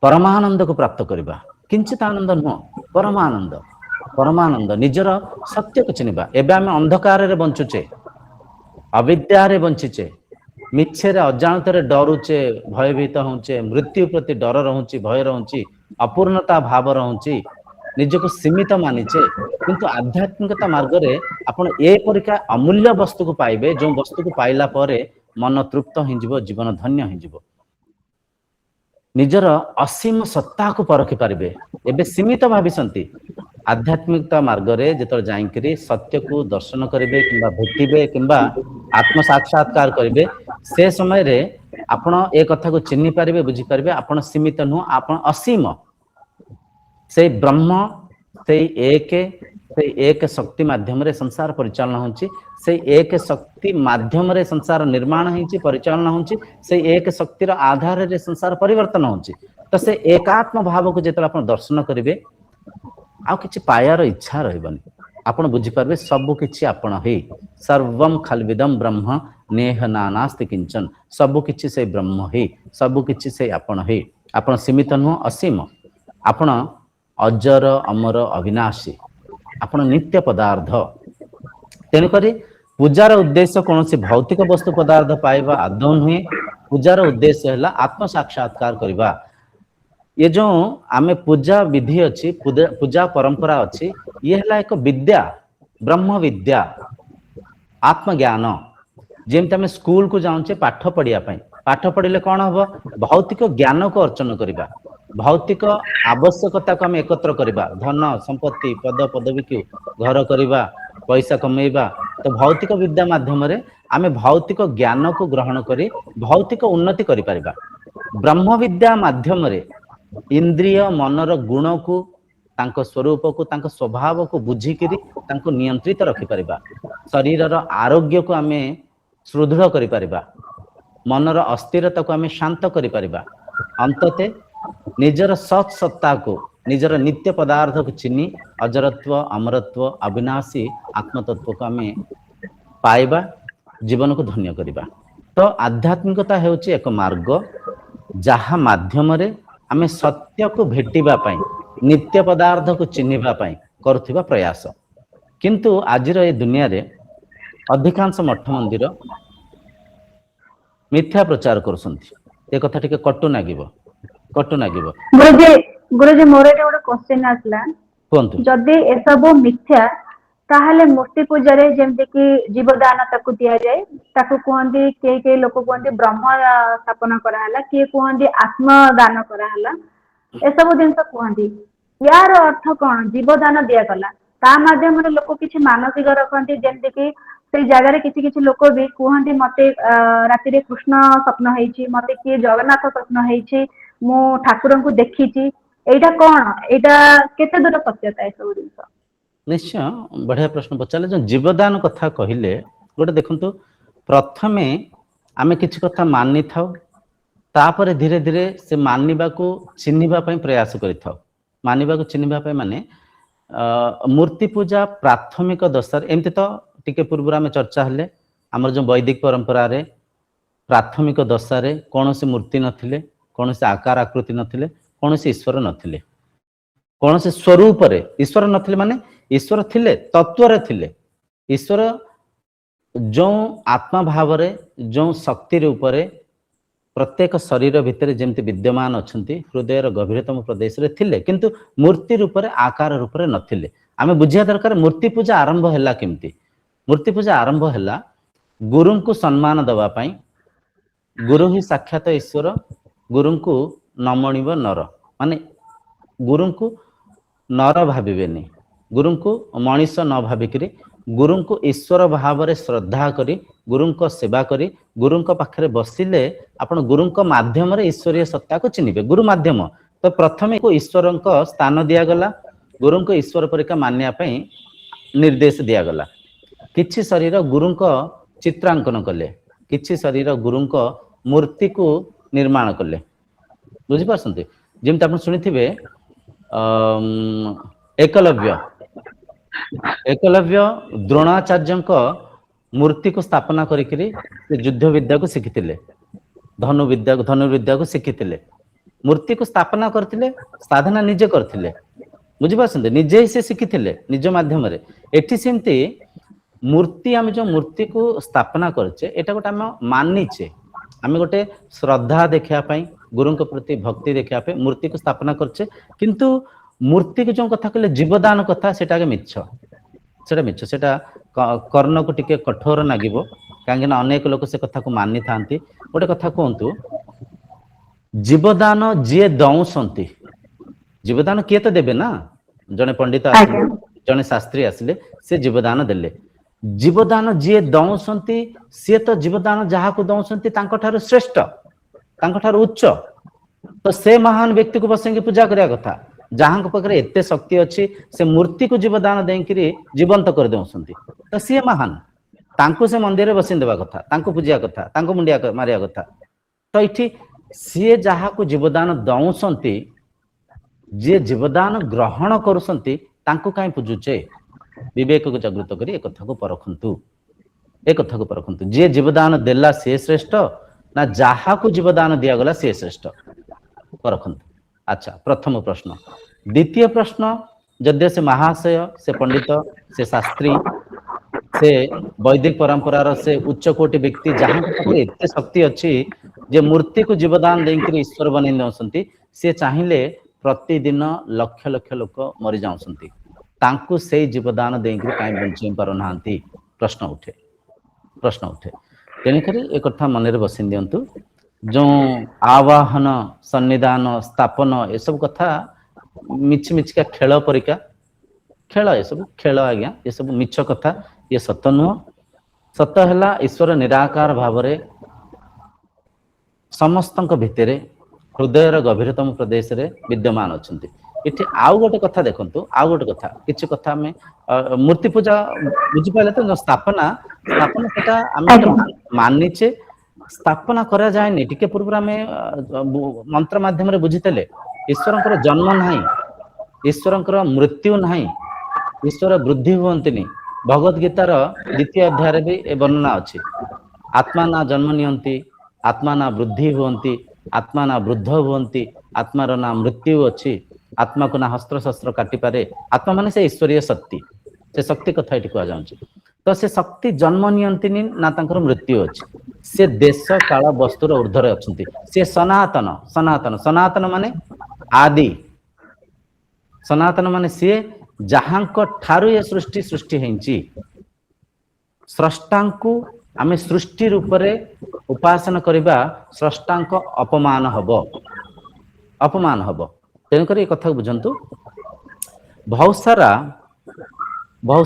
ପରମାନନ୍ଦକୁ ପ୍ରାପ୍ତ କରିବା। କିଞ୍ଚିତ ଆନନ୍ଦ ନୁହଁ, ପରମାନନ୍ଦ, ନିଜର ସତ୍ୟକୁ ଚିହ୍ନିବା। ଏବେ ଆମେ ଅନ୍ଧକାରରେ ବଞ୍ଚୁଛେ, ଅବିଦ୍ୟାରେ ବଞ୍ଚିଛେ, ମିଛରେ ଅଜାଣତରେ ଡରୁଛେ, ଭୟଭୀତ ହଉଛେ, ମୃତ୍ୟୁ ପ୍ରତି ଡର ରହୁଛି, ଭୟ ରହୁଛି, ଅପୂର୍ଣ୍ଣତା ଭାବ ରହୁଛି, ନିଜକୁ ସୀମିତ ମାନିଛେ। କିନ୍ତୁ ଆଧ୍ୟାତ୍ମିକତା ମାର୍ଗରେ ଆପଣ ଏ ପରୀକ୍ଷା ଅମୂଲ୍ୟ ବସ୍ତୁକୁ ପାଇବେ, ଯେଉଁ ବସ୍ତୁକୁ ପାଇଲା ପରେ ମନ ତୃପ୍ତ ହେଇଯିବ, ଜୀବନ ଧନ୍ୟ ହେଇଯିବ, ନିଜର ଅସୀମ ସତ୍ତାକୁ ପରଖି ପାରିବେ। ଏବେ ସୀମିତ ଭାବିଛନ୍ତି, ଆଧ୍ୟାତ୍ମିକତା ମାର୍ଗରେ ଯେତେବେଳେ ଯାଇକରି ସତ୍ୟକୁ ଦର୍ଶନ କରିବେ କିମ୍ବା ଭେଟିବେ କିମ୍ବା ଆତ୍ମ ସାକ୍ଷାତକାର କରିବେ, ସେ ସମୟରେ ଆପଣ ଏ କଥାକୁ ଚିହ୍ନି ପାରିବେ, ବୁଝିପାରିବେ, ଆପଣ ସୀମିତ ନୁହଁ, ଆପଣ ଅସୀମ। ସେଇ ବ୍ରହ୍ମ, ସେଇ ଏକ ଶକ୍ତି ମାଧ୍ୟମରେ ସଂସାର ପରିଚାଳନା ହେଉଛି, ସେଇ ଏକ ଶକ୍ତି ମାଧ୍ୟମରେ ସଂସାର ନିର୍ମାଣ ହେଇଛି, ପରିଚାଳନା ହେଉଛି, ସେଇ ଏକ ଶକ୍ତିର ଆଧାରରେ ସଂସାର ପରିବର୍ତ୍ତନ ହେଉଛି। ତ ସେ ଏକାତ୍ମ ଭାବକୁ ଯେତେବେଳେ ଆପଣ ଦର୍ଶନ କରିବେ, ଆଉ କିଛି ପାଇବାର ଇଚ୍ଛା ରହିବନି। ଆପଣ ବୁଝିପାରିବେ ସବୁ କିଛି ଆପଣ ହେଇ, ସର୍ବଂ ଖଲ୍ବିଦଂ ବ୍ରହ୍ମ ନେହ ନାନାସ୍ତି କିଞ୍ଚନ, ସବୁ କିଛି ସେଇ ବ୍ରହ୍ମ ହେଇ, ସବୁ କିଛି ସେଇ ଆପଣ ହେଇ। ଆପଣ ସୀମିତ ନୁହଁ, ଅସୀମ। ଆପଣ ଅଜର, ଅମର, ଅବିନାଶୀ, ଆପଣ ନିତ୍ୟ ପଦାର୍ଥ। ତେଣୁକରି ପୂଜାର ଉଦ୍ଦେଶ୍ୟ କୌଣସି ଭୌତିକ ବସ୍ତୁ ପଦାର୍ଥ ପାଇବା ଆଦୌ ନୁହେଁ। पूजार उद्देश्य है आत्म साक्षात्कार करवा। ये जो आमे पूजा विधि अच्छी पूजा परंपरा अच्छी ये है एक विद्या ब्रह्म विद्या आत्मज्ञान जेमती आम स्कूल को जाऊे पाठ पढ़िया पाठ पढ़िले कौन हम भौतिक ज्ञान को अर्चन करवा भौतिक आवश्यकता को आम एकत्र करवा धन संपत्ति पद पदवी को घर करवा पैसा कमेवा तो भौतिक विद्या माध्यम आम भौतिक ज्ञान को ग्रहण करी भौतिक उन्नति करिपरिबा। ब्रह्म विद्या माध्यम इंद्रिय मनर गुण को तांको स्वरूप को तांको स्वभाव को बुझिकी तांको नियंत्रित रखिपरिबा शरीर आरोग्य को आम सुदृढ़ करिपरिबा मनर अस्थिरता को आम शांत करिपरिबा अंतते निजर सत् सत्ता को निजर नित्य पदार्थ को चिन्ह अजरत्व अमरत्व अविनाशी आत्मतत्व को आम पाइबा जीवन को धन्य करिबा। तो आध्यात्मिकता हेउची एक मार्ग जहा माध्यम रे आम सत्य को भेटिबा पई नित्य पदार्थ को चिन्हिबा पई करुथिबा प्रयास। किंतु आजिर ए दुनिया रे अधिकांश मठ मंदिर मिथ्या प्रचार करुसंती ए कथा टिके कटु नागिबो गुरुजी मोर एटा गोटे क्वेश्चन आसला कोंतु जदि ए सब मिथ्या ताहले मूर्ति पूजा रे जेमते कि जीवदान ताकु दिया जाए ताकु कहंदी के लोक कहंदी ब्रह्म स्थापना करा हला के कहंदी आत्म दान करा हला ए सब जिंस कहंदी यार अर्थ कोन जीवदान दिया गला ता माध्यम रे लोक किछि मानसिक रखंती जेमते कि से जगह रे किछि लोक भी कहंदी मते राति रे कृष्ण स्वप्न हेछि मते कि जगन्नाथ स्वप्न हेछि मो ठाकुरन को देखिछि एटा कोन एटा केते दूर सत्यता ए सब जिंस। निश्चय बढ़िया प्रश्न पचारे जो जीवदान कथा कहले गोटे देखंतु प्रथमे आमे किछि कथा मानि थाउ तापर धीरे धीरे से मानिबा को चिन्हिबा पई प्रयास करि थाउ मानिबा को चिन्हिबा पई माने मूर्ति पूजा प्राथमिक दशा एमती तो टिके पूर्व आमे चर्चा हले हमर जो वैदिक परंपरा रे प्राथमिक दशा रे कोनोसी मूर्ति नथिले कोनोसी आकार आकृति नथिले कोनोसी ईश्वर नथिले कोनोसी स्वरूप रे ईश्वर नथिले माने ईश्वर थिले तत्व रे थिले ईश्वर जो आत्मा भाव रे जो शक्ति रे ऊपर प्रत्येक शरीर भितर जेमति विद्यमान अछंती हृदय रो गभीरतम प्रदेश रे थिले किंतु मूर्ति रूप रे आकार रूप रे नथिले। आमे बुझिया दरकार मूर्ति पूजा आरंभ हैला केमति मूर्ति पूजा आरंभ हैला गुरु को सम्मान दवा पई गुरु ही साक्षात ईश्वर गुरु को नमणिब नर माने गुरु को नर भाविबेनी गुरु को मनीष न भाविकी गुरु को ईश्वर भाव रे श्रद्धा करी गुरु को सेवा करी गुरु को पाखरे बसिले आपण गुरु को माध्यम रे ईश्वरीय सत्ता को चिन्हिबे गुरु माध्यम तो प्रथमे को ईश्वर को स्थान दिया गला गुरु को ईश्वर परिका मानिया पई निर्देश दिया गला किछि शरीर गुरु को चित्रांकन कले किछि शरीर गुरु को मूर्ति को निर्माण कले बुझी पारसंते जेमति आपण सुनिथिबे एकलव्य द्रोणाचार्य मूर्ति को स्थापना करिकरी युद्ध विद्या को शिखिथिले धनुर्विद्या को शिखिथिले मूर्ति को स्थापना करथिले साधना निजे करथिले बुझी पारसंते निजे ही से शिखिथिले निज माध्यम रे एठी सेमती मूर्ति आम जो मूर्ति को स्थापना करछे एटा गोटे आम मानिचे आम गोटे श्रद्धा देखा गुरु के प्रति भक्ति देखा मूर्ति को स्थापना करछे किंतु मूर्ति को जो कथा कहले जीवदान कथा सेटा के मिछ सेटा कर्ण को टिके कठोर नागिबो काहे ना अनेक लोक से कथा को मानि थांती गोटे कथा कहंतु जीवदान जे दौसंती जीवदान किए तो देबे ना जने पंडित आसिले जने शास्त्री आसिले से जीवदान देले जीवदान जे दौसंती से तो जीवदान जहा को दौसंती तांको ठारो श्रेष्ठ तांको ठारो उच्च तो से महान व्यक्ति को बसेंगे पूजा करिया कथा जहां को पकरे एते शक्ति अच्छी से मूर्ति को जीवदान देंकरी जीवंत कर दौसंती तो सी महान तांको से मंदिर में बसिन देवा कथा तांको पूजा कथा तांको मुंडिया मारिया कथा तो इठी सी जहा को जीवदान दौसंती जे जीवदान ग्रहण करुसंती तांको काई पूजुचे विवेक को जागृत करी एक कथा को परखंतु जे जीवदान देला से श्रेष्ठ ना जहा को जीवदान दिया गला से श्रेष्ठ परखंतु। अच्छा प्रथम प्रश्न द्वितीय प्रश्न जद्य से महाशय से पंडित से शास्त्री से वैदिक परंपरार से उच्च कोटि व्यक्ति जहां एते शक्ति अच्छी जे मूर्ति को जीवदान देकर ईश्वर बन दौरान सी चाहिए प्रतिदिन लक्ष लक्ष लोक मरी जाऊँगी तांकु से जीवदान देकर कहीं बंचाई पारना प्रश्न उठे तेणुक एक कथा मन बसई दिंतु जो आवाहन सन्निधान स्थापन ये सब कथा मिछि मिछिका खेल परिका खेल ये सब खेल आज्ञा ये सब मिछ कथा ये सत नुह सत है ईश्वर निराकार भाव समस्त भितर हृदयर गभीरतम प्रदेश रे विद्यमान अच्छा इथे आउ गोटे कथा देखंतु आउ गोटे कथा किछि कथा में मूर्ति पूजा बुझी पाले तो स्थापना स्थापना सेटा आमे मानिचे स्थापना करा जायनि टिके पूर्व आमे मंत्र माध्यम रे बुझितले ईश्वरंकर जन्म नाही ईश्वरंकर मृत्यु नाही ईश्वर वृद्धि हुवंतिनी भगवत गीतार द्वितीय अध्याय रे भी वर्णना अछि आत्मा ना जन्म नियंती आत्मा ना वृद्धि हुवंती आत्मा ना वृद्ध हुवंती आत्मार ना मृत्यु अछि आत्मा को ना हस्त्र शस्त्र काटी पारे आत्मा माने से ईश्वरीय शक्ति से शक्ति कथा एठी कहा जाउछि तो से शक्ति जन्म नियंतिनी ना तांकर मृत्यु अछि से देश काल वस्तुर ऊर्ध्वरे अछंती से सनातन सनातन सनातन माने आदि सनातन माने से जहांक ठारु ये सृष्टि सृष्टि हेंची स्रष्टांकु आमे सृष्टि रूप रे उपासना करिबा स्रष्टांक अपमान हबो तेणुक ये कथा बुझंतु बहुत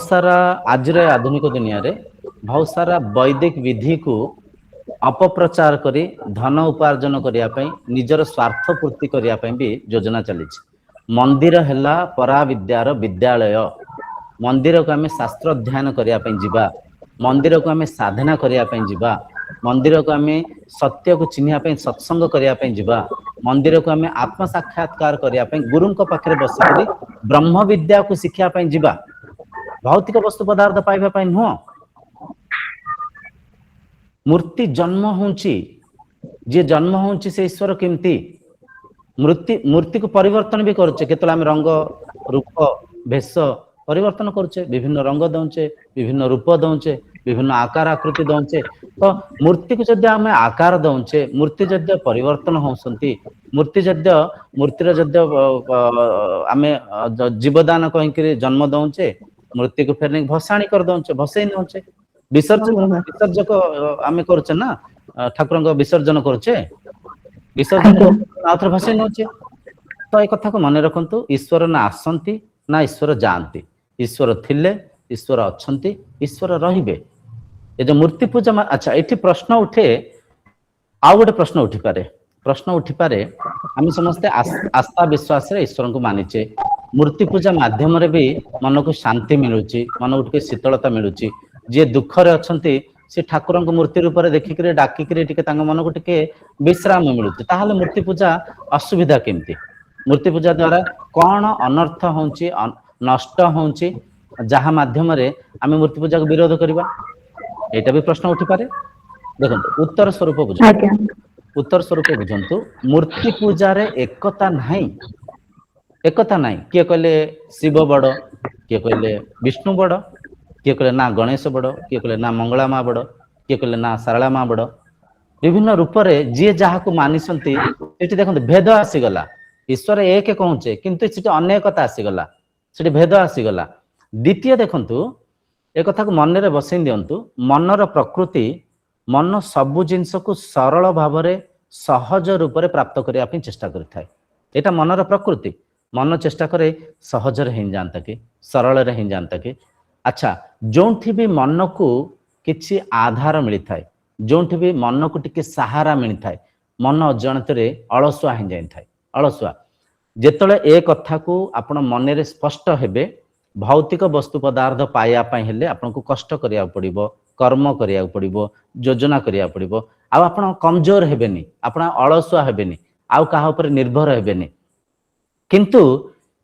सारा आज आधुनिक दुनिया रे बहुत सारा वैदिक विधि को अपप्रचार करी धन उपार्जन करिया पई निजर स्वार्थ पूर्ति करिया पई भी योजना चली मंदिर हैला परा विद्यार विद्यालय मंदिर को आमे शास्त्र अध्ययन करिया पई जिबा मंदिर को आमे साधना करिया पई जिबा मंदिर को आमे सत्य को चिन्हिया पई सत्संग करिया पई जिबा मंदिर को आमे आत्म साक्षात्कार करिया पई गुरुन को पाखरे बसिकरी ब्रह्म विद्या को शिक्षा पई जिबा भौतिक वस्तु पदार्थ पाइबा पई नुह मूर्ति जन्म होउची जे जन्म होउची से ईश्वर केमती मूर्ति को परिवर्तन भी करछे केतला हम रंग रूप भेष परिवर्तन करछे विभिन्न रंग दउछे विभिन्न रूप दउछे विभिन्न आकार आकृति दउछे तो मूर्ति को जद्य हमें आकार दउछे मूर्ति जद्य परिवर्तन होसंती मूर्ति जद्य मूर्तिर जद्य आमे जीवदान कहि जन्म दउछे मूर्ति को फेर भसाणी कर दउछे भसई नउछे विसर्जक आमे करछे ना ठाकुर को विसर्जन करछे विसर्जन आउथर भसई नउछे तो ए कथा को मन रखंतु ईश्वर ना आसंती ना ईश्वर जानती ईश्वर थिले ईश्वर अच्छंती ईश्वर रहिबे ए जो मूर्ति पूजा अच्छा एठी प्रश्न उठे आ गोटे प्रश्न उठी पारे आम समस्ते आस्था विश्वास रे ईश्वर को मानिचे मूर्ति पूजा माध्यम रे भी मन को शांति मिलुची मन को टिके शीतलता मिलुची जे दुख रे अच्छंती से ठाकुर मूर्ति रूप में देखिक डाकिक मन को टिके विश्राम मिलुची ताहाले मूर्ति पूजा असुविधा केमती मूर्ति पूजा द्वारा कौन अनर्थ होउची नष्ट होउची जहाँ माध्यम रे आमे मूर्ति पूजा को विरोध करबा एटा भी प्रश्न उठी पारे देखंतु उत्तर स्वरूप बुझंतु मूर्ति पूजा रे एकता नाही किए कहले शिव बड़ किए कहले विष्णु बड़ किए कहले ना गणेश बड़ किए कहले ना मंगला माँ बड़ किए कहले ना सारला माँ बड़ विभिन्न रूप रे जे जहा को मानिसंती एठी देखंतु भेद आसीगला ईश्वर एक कहूचे किंतु सेठी अनेकता आसीगला सेठी भेद आसीगला द्वितीय देखंतु एक कथा को मन रे बसई दियंतु मनर प्रकृति मन सबु जिंस को सरल भाव रे सहज रूप रे प्राप्त करिया पे चेष्टा करथाय एटा मनर प्रकृति मन चेष्टा करे सहज रे हिं जानता के सरल रे हिं जानता के अच्छा जोंठी भी मन को किछि आधार मिली थाए जोंठी भी मन को टिके सहारा मिली थाए मन अजाणत रे अलसुआ हिं जाई थाए अलसुआ जेतले ए कथा को आपण मन रे स्पष्ट हेबे भौतिक वस्तु पदार्थ पाया पाई हेले आपण को कष्ट करिया पड़िबो कर्म करिया पड़िबो योजना करिया पड़िबो आ आपण कमजोर हेबेनी आपण अलसुआ हेबेनी आ काहा ऊपर निर्भर हेबेनी किंतु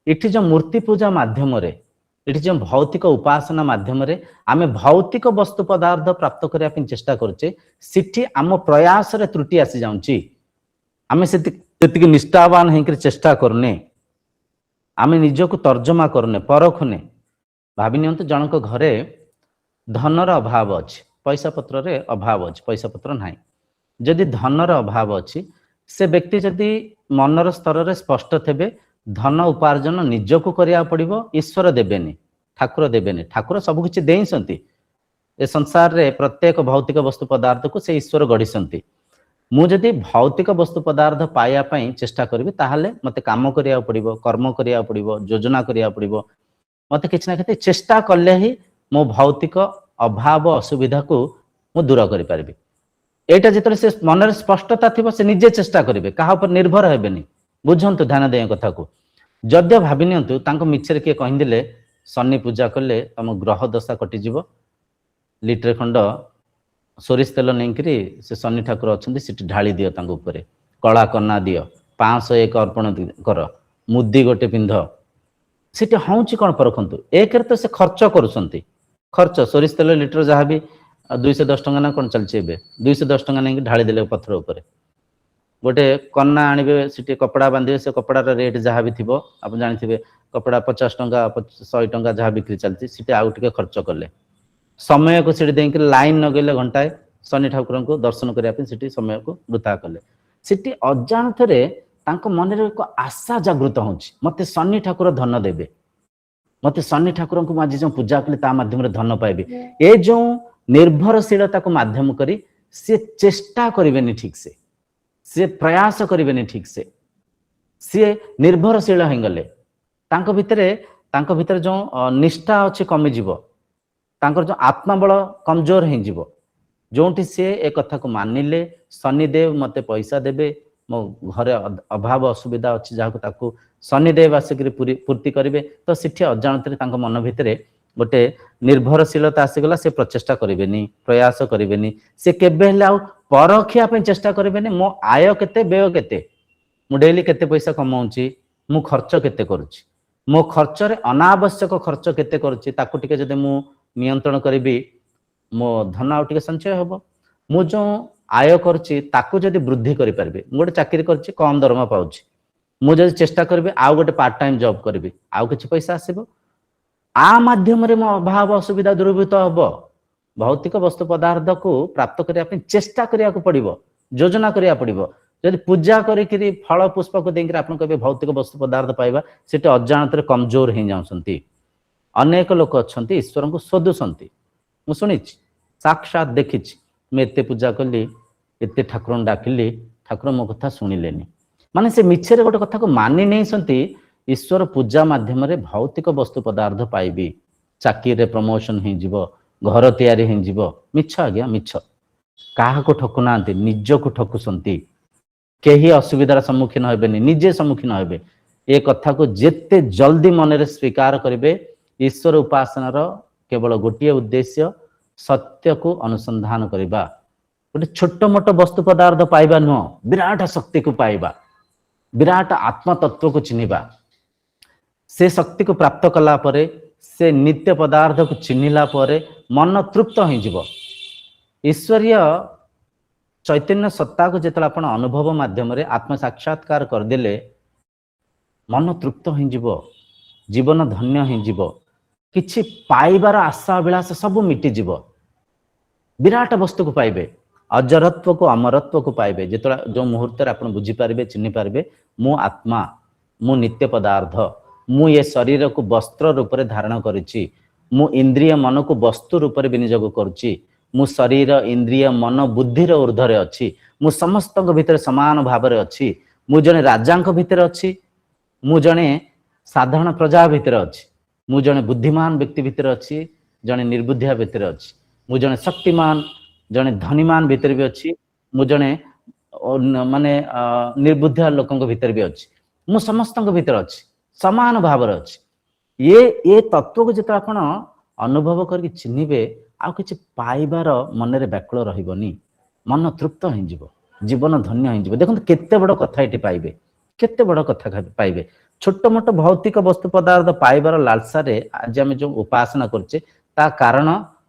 इठी जो मूर्ति पूजा माध्यम रे इठी जो भौतिक उपासना माध्यम रे आमे भौतिक वस्तु पदार्थ प्राप्त करिया पे चेष्टा करछे सिठी आम प्रयास रे त्रुटि आसी जाउची आमे सेति निष्ठावान हेकर चेष्टा करने आमे निजको तर्जमा करने परखने भाभी नियंतु जनक घरे धनर अभाव अछि पैसा पत्र रे अभाव अछि पैसा पत्र नाही जदि धनर अभाव अच्छी से व्यक्ति जदि मनर स्तर रे स्पष्ट थे धन उपार्जन निजको करिया पड़िबो, ईश्वर देबेनी, ठाकुर देबेनी। ठाकुर सब किछि देइसंती ए संसार रे प्रत्येक भौतिक वस्तु पदार्थ को से ईश्वर गढ़िसंती। मु जदि भौतिक वस्तु पदार्थ पाइया पई चेष्टा करिबि ताहाले मते काम करिया पड़िबो, कर्म करिया पड़िबो, योजना करिया पड़िबो। मते किछि ना किछि चेष्टा कले ही मो भौतिक अभाव असुविधा को मु दूर करि पारिबि। एटा जेतले से मनर स्पष्टता थिबो से निजे चेष्टा करिवे, काहा पर निर्भर हेबेनी। बुझंतु ध्यान देय कथा को। जद्य भाबि नियंतु तांको मिछरे के कहिदिले शनि पूजा कले तम ग्रह दशा कटि जीवो, लिटर खंड सोरिष तेल नेकरी से शनि ठाकुर अछंती सिटी ढाली दियो तांको ऊपर, कला कन्ना दियो, 501 अर्पण कर, मुद्दी गोटे पिंध सिटी हौची कोन परखंतु। एक रे तो से खर्च करूसंती, खर्च सोरिष तेल लिटर जहा भी 210 टंका ना कोन चलचे बे 210 टंका नेकी ढाली देले पत्थर ऊपर। गोटे कन्ना आनिबे सिटी कपड़ा बांधिबे, से कपड़ार रेट जहा भी थिबो आप जानिथिबे, कपड़ा 50 टंका 100 टंका जहा बिक्री चलती सिटी आउ टिके खर्च करले, समय को सिटी देंके लाइन नगेले घंटाए शनि ठाकुर को दर्शन करिया पे सिटी समय को वृथा कले। सिटी अजाणतरे तांको मन रे एक आशा जागृत होउची, मते शनि ठाकुर धन देबे, मते शनि ठाकुर को आज जो पूजा कले ता माध्यम रे धन पाइबे। ए जो निर्भरशीलता को माध्यम करी से चेष्टा करिवेनी ठीक से प्रयास करिवेनी ठीक से निर्भरशील हेगले तांको भितरे जो निष्ठा अच्छे कमी जीवो, तांकर जो आत्मबल कमजोर हे जीवो। जोंठी से ए कथा को मानिले शनिदेव मते पैसा देबे, मो घरे अभाव असुविधा अच्छी जहाको ताको शनिदेव आसिक पूर्ति करिवे, तो सिठी अजाणतरे तांको मन भितरे गोटे निर्भरशीलता आसीगला। से प्रचेष्टा करिवेनी, प्रयास करिवेनी, से केबे हेले आउ परखिया पे चेष्टा करिवेनी मो आय केते व्यय केते, मु डेली केते पैसा कमाउची, मु खर्च केते करूची, मो खर्च रे अनावश्यक खर्च केते करूची, ताकू टिके जदे मु नियंत्रण करिबी मो धन आउ टिके संचय हबो। मु जो आय करची ताकू जदि वृद्धि करि परबे, मु गोटे चाकरी करची कम दरमा पाउची, मु जदि चेष्टा करबी आउ गोटे पार्ट टाइम जॉब करबी आउ किछि पैसा आसीबो, आ माध्यम रे मो अभाव असुविधा दूरीभूत हबो। भौतिक वस्तु पदार्थ को प्राप्त करिया पे चेष्टा करिया को पड़िबो, योजना करिया पड़िबो। जदि पूजा करिकरी फल पुष्प को देंकरी आपन कहबे भौतिक वस्तु पदार्थ पाइबा, सेटे अजाणतरे कमजोर हे जाउसंती। अनेक लोक अछंती ईश्वर को सोदुसंती, मु सुनिछि साक्षात देखिछि, मैं एते पूजा कली एते ठाकुर डाकिली ठाकुर मो कथा सुनिलेनी, माने से मिछरे गोटे कथा को मानि नै संती। ईश्वर पूजा माध्यम रे भौतिक वस्तु पदार्थ पाइबी, चाकरी रे प्रमोशन हे जीवो, घर तैयारी हे जीवो, मिछ आज्ञा मिछ। काहा को ठकु नांती, निज को ठकुसंती। केही असुविधार सम्मुखीन हेबेनी, निजे सम्मुखीन हेबे। ए कथा को जेते जल्दी मन रे स्वीकार करिवे, ईश्वर उपासनार केवल गोटिए उद्देश्य सत्य को अनुसंधान करिबा। गोटे छोट मोट वस्तु पदार्थ पाइबा नुह, विराट शक्ति को पाइबा, विराट आत्म तत्व को चिन्हिबा। से शक्ति को प्राप्त कला परे, से नित्य पदार्थ को चिन्हिला परे मन तृप्त हो जीव। ईश्वरीय चैतन्य सत्ता को जेतला आपण अनुभव माध्यम रे आत्म साक्षात्कार कर देले मन तृप्त हो जीव, जीवन धन्य हो जीव, किछि पाइबार आशा अभिलाष सब मिटी जीव। विराट वस्तु को पाइबे, अजरत्व को अमरत्व को पाइबे। जेतला जो मुहूर्त रे आपण बुझी पारिबे, चिन्हि पारिबे मु आत्मा, मु नित्य पदार्थ, मु ये शरीर को वस्त्र रूप में धारण करिछि, मु इंद्रिय मन को वस्तु रूप में विनियोग करुछि, मु शरीर इंद्रिय मन बुद्धिर ऊर्ध्वरे अछि, मु समस्त भितर समान भाव में अछि, मु जने राजा भितर अछि, मु जने साधारण प्रजा भितर अछि, मु जने बुद्धिमान व्यक्ति भितर अछि, जने निर्बुद्धिया भितर अछि, मु जने शक्तिमान जने धनीमान भितर भी अछि, मु जने माने निर्बुद्धिया लोकंक भितर भी अछि, मु समस्त भितर अछि, समान भाव अच्छी। ये तत्व को जो आप अनुभव करके चिन्हिबे आउ किछि पाइबार मन रे व्याकुल रहिबनी, मन तृप्त हो जीव, जीवन धन्य हो जीव। देखो केते बड़ कथा एटी पाइबे, केते बड़ कथा पाइबे। छोट मोट भौतिक वस्तु पदार्थ पाइबार लालसा रे आज आम जो उपासना करछे ता कारण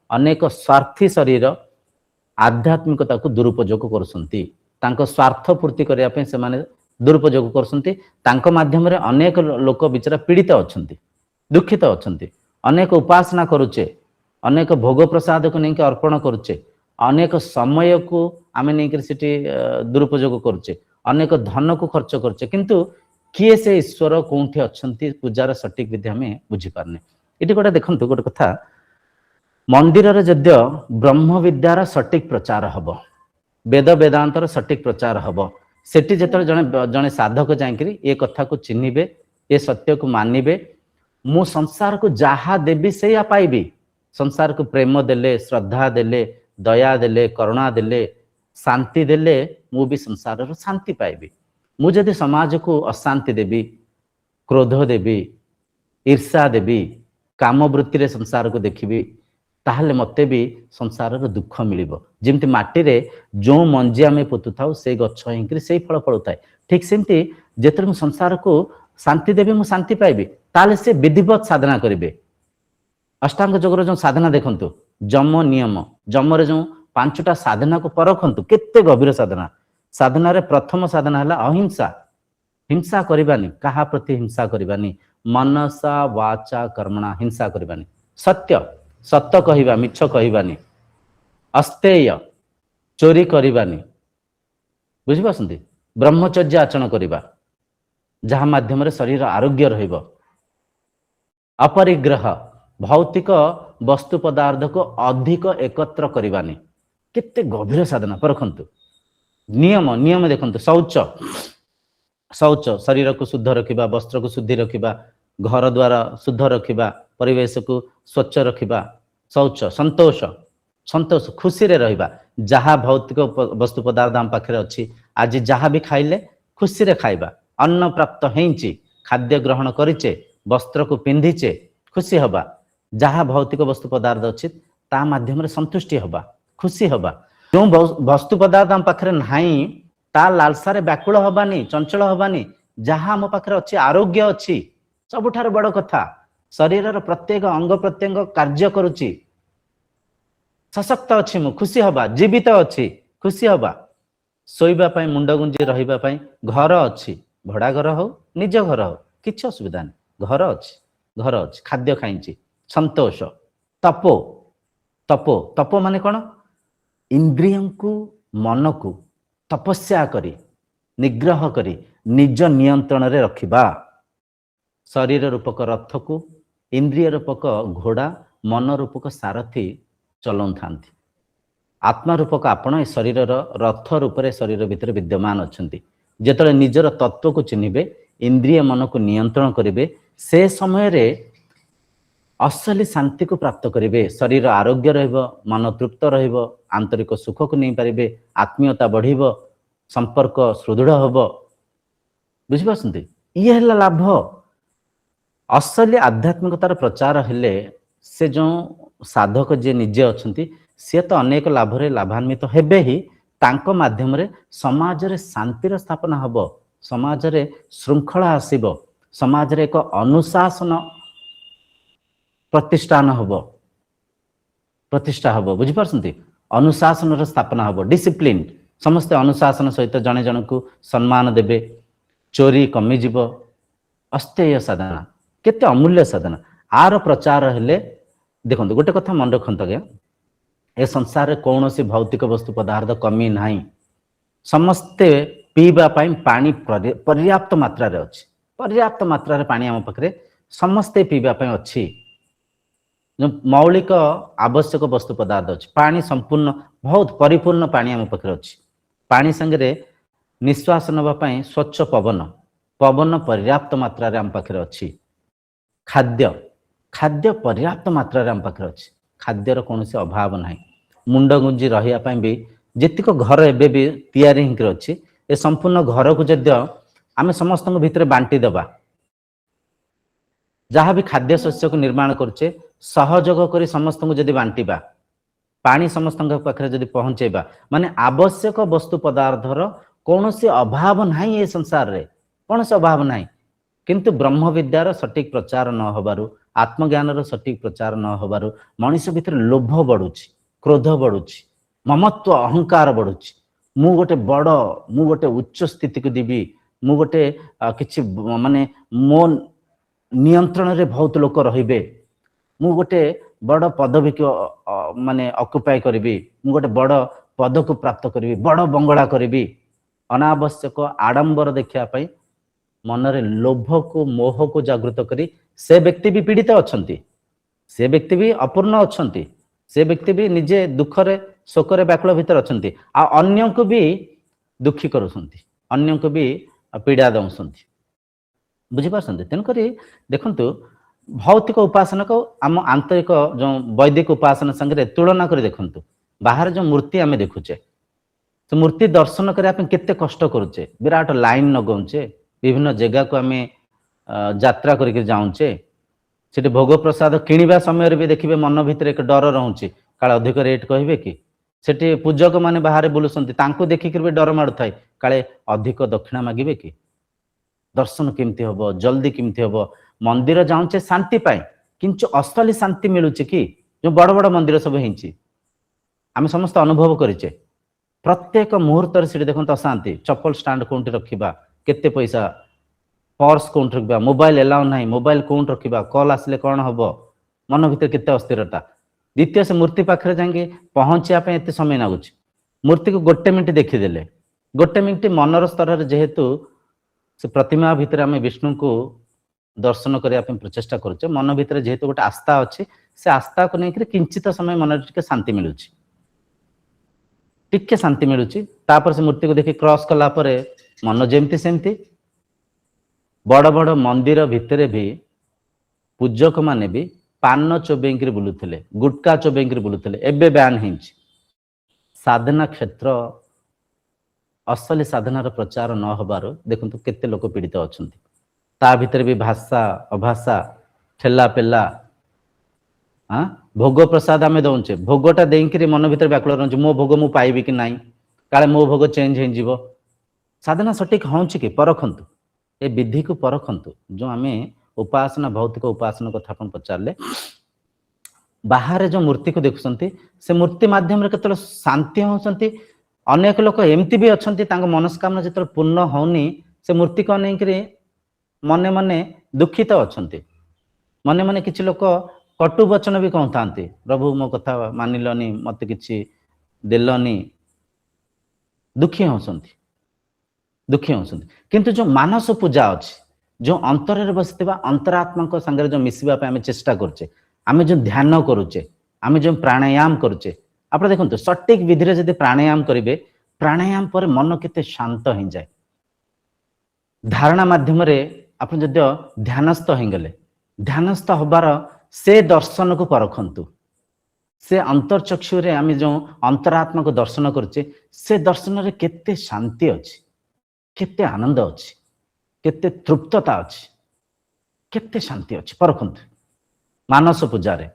अनेक स्वार्थी शरीर आध्यात्मिकता को दुरुपयोग करसंती, तांको स्वार्थ पूर्ति करिया पे से माने दुरुपयोग करसंती। तांको माध्यम रे अनेक लोक बिचारा पीड़ित अछंती, दुखित अछंती। अनेक उपासना करुचे, अनेक भोग प्रसाद को नहीं अर्पण करुचे, अनेक समय को आमे नहीं सेठी दुरुपयोग करुचे अनेक धन को खर्च करुचे किंतु किए से ईश्वर कोठी अच्छी पूजार सठिक विधि आम बुझी पारने ये गोटे देखो गोटे कथा मंदिर जद्य ब्रह्म विद्यार सठिक प्रचार हम वेद वेदांतर सठिक प्रचार हम सेठी जत जने जने साधक जाकरी ये कथा को चिन्हिबे ये सत्य को मानिबे मु संसार को जहा देवी से या पाइबी संसार को प्रेम देले श्रद्धा देले दया देले करुणा देले शांति देले मु भी संसार रो शांति पाइबी मु जदि समाज को अशांति देवी क्रोध देवी ईर्षा देवी काम वृत्ति रे संसार को देखिबी ताहले मते भी संसार रो दुख मिलिबो जेमति माटी रे जो मंजी आमे पोतु थाउ से गछ हिंकरी से फल फलुताय ठीक सेमति जेतर मु संसार को शांति देवी मु शांति पाइबी ताले से विधिवत साधना करिवे अष्टांग योगर जो साधना देखंतु जम नियम जम रे जो पांचटा साधना को परखंतु केते गभीर साधना साधना रे प्रथम साधना हला अहिंसा हिंसा करिबानी कहा प्रति हिंसा करिबानी मनसा वाचा कर्मणा हिंसा करिबानी सत्य सत्य कहिबा मिछ कहिबानी अस्तेय चोरी करिबानी बुझि पासंती ब्रह्मचर्य आचरण करिबा जहा माध्यम रे शरीर आरोग्य रहिबो अपरिग्रह भौतिक वस्तु पदार्थ को अधिक एकत्र करिबानी केते गभीर साधना परखंतु नियम नियम देखंतु शौच शौच शरीर को शुद्ध रखिबा वस्त्र को शुद्धि रखिबा घर द्वारा शुद्ध रखिबा परिवेश को स्वच्छ रखिबा शौच संतोष संतोष खुशी रे रहिबा जहा भौतिक वस्तु पदार्थ हम पाखरे अछि आज जहा भी खाइले खुशी रे खाइबा अन्न प्राप्त हेंची खाद्य ग्रहण करिचे वस्त्र को पिंधिचे खुशी हबा जहा भौतिक वस्तु पदार्थ अछि ता माध्यम रे संतुष्टि हबा खुशी हबा जो वस्तु पदार्थ हम पाखरे नाही ता लालसा रे व्याकुल हबानी चंचल हबानी जहा हम पाखरे अछि आरोग्य अछि सबुठार बड़ कथा शरीर रो प्रत्येक अंग प्रत्यंग कार्य करूची सशक्त अछि मु खुशी हबा जीवित अछि खुशी हबा सोइबा पई मुंड गुंजी रहिबा पई घर अछि भड़ा घर हो निज घर हो किछ असुविधा नहीं घर अछि खाद्य खाइची संतोष तपो तपो तपो माने कौन इंद्रियों को मन को तपस्या करी निग्रह करी निज नियंत्रण रे रखिबा शरीर रूपक रथ को इंद्रिय रूपक घोड़ा मन रूपक सारथी चलाऊँ था आत्मा रूपक आपण शरीर रथ रूप से शरीर भितर विद्यमान अच्छा जिते निजर तत्व को चिन्हिबे इंद्रिय मन को नियंत्रण करेंगे से समय रे असली शांति को प्राप्त करेंगे शरीर आरोग्य रहिबो मन तृप्त रहिबो आंतरिक सुख को नहीं पारे आत्मीयता बढ़िबो संपर्क सुदृढ़ हबो बुझी पासंती ये हला लाभ असली आध्यात्मिकतार प्रचार हेले से जो साधक जे निजे अछंती से तो अनेक लाभ रे लाभान्वित हेबे ही तांको माध्यम रे समाज रे शांतिर स्थापना हबो समाज रे श्रृंखला आसीबो समाज रे एक अनुशासन प्रतिष्ठान हबो प्रतिष्ठा हबो बुझी पारसंती अनुशासन रे स्थापना हबो डिसिप्लिन समस्त अनुशासन सहित जने जन को सम्मान देबे चोरी कमी जीव अस्तेय साधना केते अमूल्य साधना आर प्रचार हेले देखो गोटे कथा मन रखत गया ए संसार कौन सी भौतिक वस्तु पदार्थ कमी नहीं समस्ते पीवा पाई पानी पर्याप्त मात्रा रे अछि पर्याप्त मात्रा रे पानी हम पाखरे समस्ते पीवा पाई अछि जो मौलिक आवश्यक वस्तु पदार्थ अछि पानी संपूर्ण बहुत परिपूर्ण पानी हम पाखरे अछि पानी संगे निश्वास नबा पाई स्वच्छ पवन पवन पर्याप्त मात्रा रे हम पाखरे अछि खाद्य खाद्य पर्याप्त मात्रा रे हम पाखरे अछि खाद्यर कौन से अभाव नहीं मुंड गुंजी रहिया पाई भी जेतिक घर एबे भी तैयारी हिंकर अछि ए संपूर्ण घर को जद्य आमे समस्त भितर बांटी देबा जहाँ भी खाद्य शस्य को निर्माण करछे सहयोग करी समस्त को जदि बांटीबा पानी समस्त पाखरे जदि पहुंचेबा माने आवश्यक वस्तु पदार्थर कौन से अभाव नहीं ए संसार रे कौन से अभाव नहीं किंतु ब्रह्म विद्यार सटीक प्रचार न होबारु आत्मज्ञान सटीक प्रचार न होबारु मनुष्य भितर लोभ बढ़ुची क्रोध बढ़ुची ममत्व अहंकार बढ़ुची मु गोटे उच्च स्थिति को देवी मु गोटे किछि माने मो नियंत्रण रे बहुत लोक रहिबे मु गोटे बड़ पदवी को माने ऑक्युपाई करबी मु गोटे बड़ पद को प्राप्त करी बड़ बंगला करी अनावश्यक आडंबर देखा मनरे लोभ को मोह को जागृत करी से व्यक्ति भी पीड़ित अच्छा से व्यक्ति भी अपूर्ण अच्छा से व्यक्ति भी निजे दुखरे शोकरे व्याकुल भितर अच्छा अन्य को भी दुखी करुँच अन्य को भी पीड़ा दौरान बुझीपार तेणुक देखु भौतिक उपासना को आम आंतरिक जो वैदिक उपासना संगे तुलना कर देखु बाहर जो मूर्ति आम देखुचे तो मूर्ति दर्शन करने केते कष्ट करुचे विराट लाइन लगाऊचे विभिन्न जगह को आम यात्रा करके जाऊचे से भोग प्रसाद किणवा समय भी देखिए मन भितर एक डर रोचे काले अधिक रेट कहे कि सेठी पूजक माने बाहर बुलूसंती देखिक भी डर मार थाए काले अधिक दक्षिणा मागे कि दर्शन केमती हम जल्दी केमती हम मंदिर जाऊचे शांति पाए किंतु असली शांति मिलूँ कि जो बड़ बड़ मंदिर सब आम समस्त अनुभव करें प्रत्येक मुहूर्त से देखो अशांति चप्पल स्टाण्ड कौटी रखा केते पैसा पर्स कौट रखा मोबाइल एलाउ ना मोबाइल कौट रखा कॉल आसिले कौन हम मन भर केते अस्थिरता द्वितीय से मूर्ति पाखे जाए पहुँचापी एत समय लगुच मूर्ति को गोटे मिनिट देखीदे गोटे मिनिट मनर स्तर जेहेतु से प्रतिमा भितर आम विष्णु को दर्शन करने प्रचेषा करुचे मन भीतर जेहेतु गोटे आस्था अच्छी से आस्था को लेकर किंचित समय मन टे शांति मिलूँ टिके शांति मिलूँ से मूर्ति को देखी क्रॉस कला मन जमती सेमती बड़ बड़ मंदिर भितर भी पूजक माने भी पान चोबेक बुलूले गुटका चोबेक बुलूले एबे बैन हो साधना क्षेत्र असली साधनार प्रचार न होबार देखु केते लोक पीड़ित अच्छा ता भितर भी भाषा अभाषा ठेला पेला हाँ भोग प्रसाद आम दौचे भोगटा देकरी मन भर व्याकुल रोचे मो भोग मु पाइबी कि नाई काले मो भोग चेंज हो साधना सठिक होची कि परखंतु ए विधि को परखंतु जो आम उपासना भौतिक उपासना कथा पचारे बाहर जो मूर्ति को देखुंट से मूर्ति माध्यम केत शांति होती अनेक लोक एमती भी अच्छा मनस्कामना जो पूर्ण होनी से मूर्ति को लेकर मने मने दुखित अच्छा मने मने किसी लोक कटु वचन भी कहता प्रभु मो कथा मानिलनी मत किसी देलनी दुखी होती किंतु जो मानस पूजा अच्छी जो अंतर बसी अंतरात्मा संगे जो मिसवा आम चेष्टा करुचे आम जो ध्यान करुचे आम जो प्राणायाम करुचे आप देखो सटीक विधि जब प्राणायाम करेंगे प्राणायाम पर मन केते शांत हो जाए धारणा माध्यम आप जदि ध्यानस्थ हो गले ध्यानस्थ होबार से दर्शन को परखंतु से अंतर्चक्षु रे आम जो अंतरात्मा को दर्शन करुचे से दर्शन रे केते शांति अच्छी केते आनंद अच्छी केते तृप्तता अच्छी केते शांति अच्छी परखंतु मानस पूजारे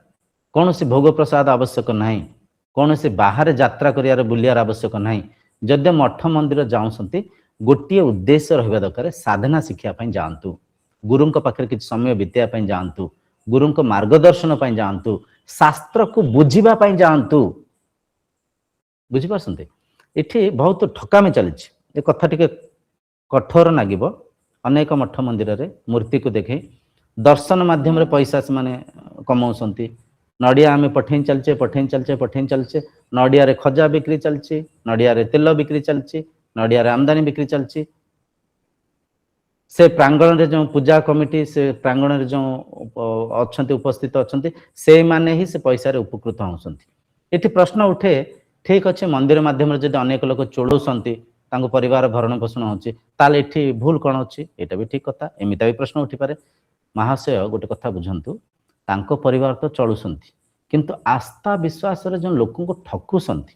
कौन सी भोग प्रसाद आवश्यक नहीं कौन से बाहर यात्रा करियार बुलियार आवश्यक नहीं जदि मठ मंदिर जाऊँच गोटे उद्देश्य रहा दरकार साधना शिक्षापी जातु गुरु पाखे किसी समय बिताया जातु गुरु मार्गदर्शन जातु शास्त्र को बुझापी जातु बुझीपार ये बहुत ठकामी चली कथा टी कठोर लगे अनेक मठ मंदिर रे मूर्ति को देखे दर्शन माध्यम पैसा से माने कमाउछंती नड़िया आम पठेई चलचे नड़िया रे खजा बिक्री चलची नड़िया रे तेल बिक्री चलची नड़िया रे आमदानी बिक्री चलची से प्रांगण रे जो पूजा कमिटी से प्रांगण रे जो अच्छंती उपस्थित अच्छंती से माने ही से पैसा रे उपकृत होउछंती एठी प्रश्न उठे ठीक अच्छे मंदिर माध्यम जब अनेक लोक चोड़ौंती परिवार भरण पोषण होची ताले एठी भूल कौन अच्छी एटा भी ठीक कथा एमिता भी प्रश्न उठी पारे महाशय गोटे कथा बुझंतु तांको परिवार तो चलुसंती किंतु आस्था विश्वास रे जो लोक को ठकुसंती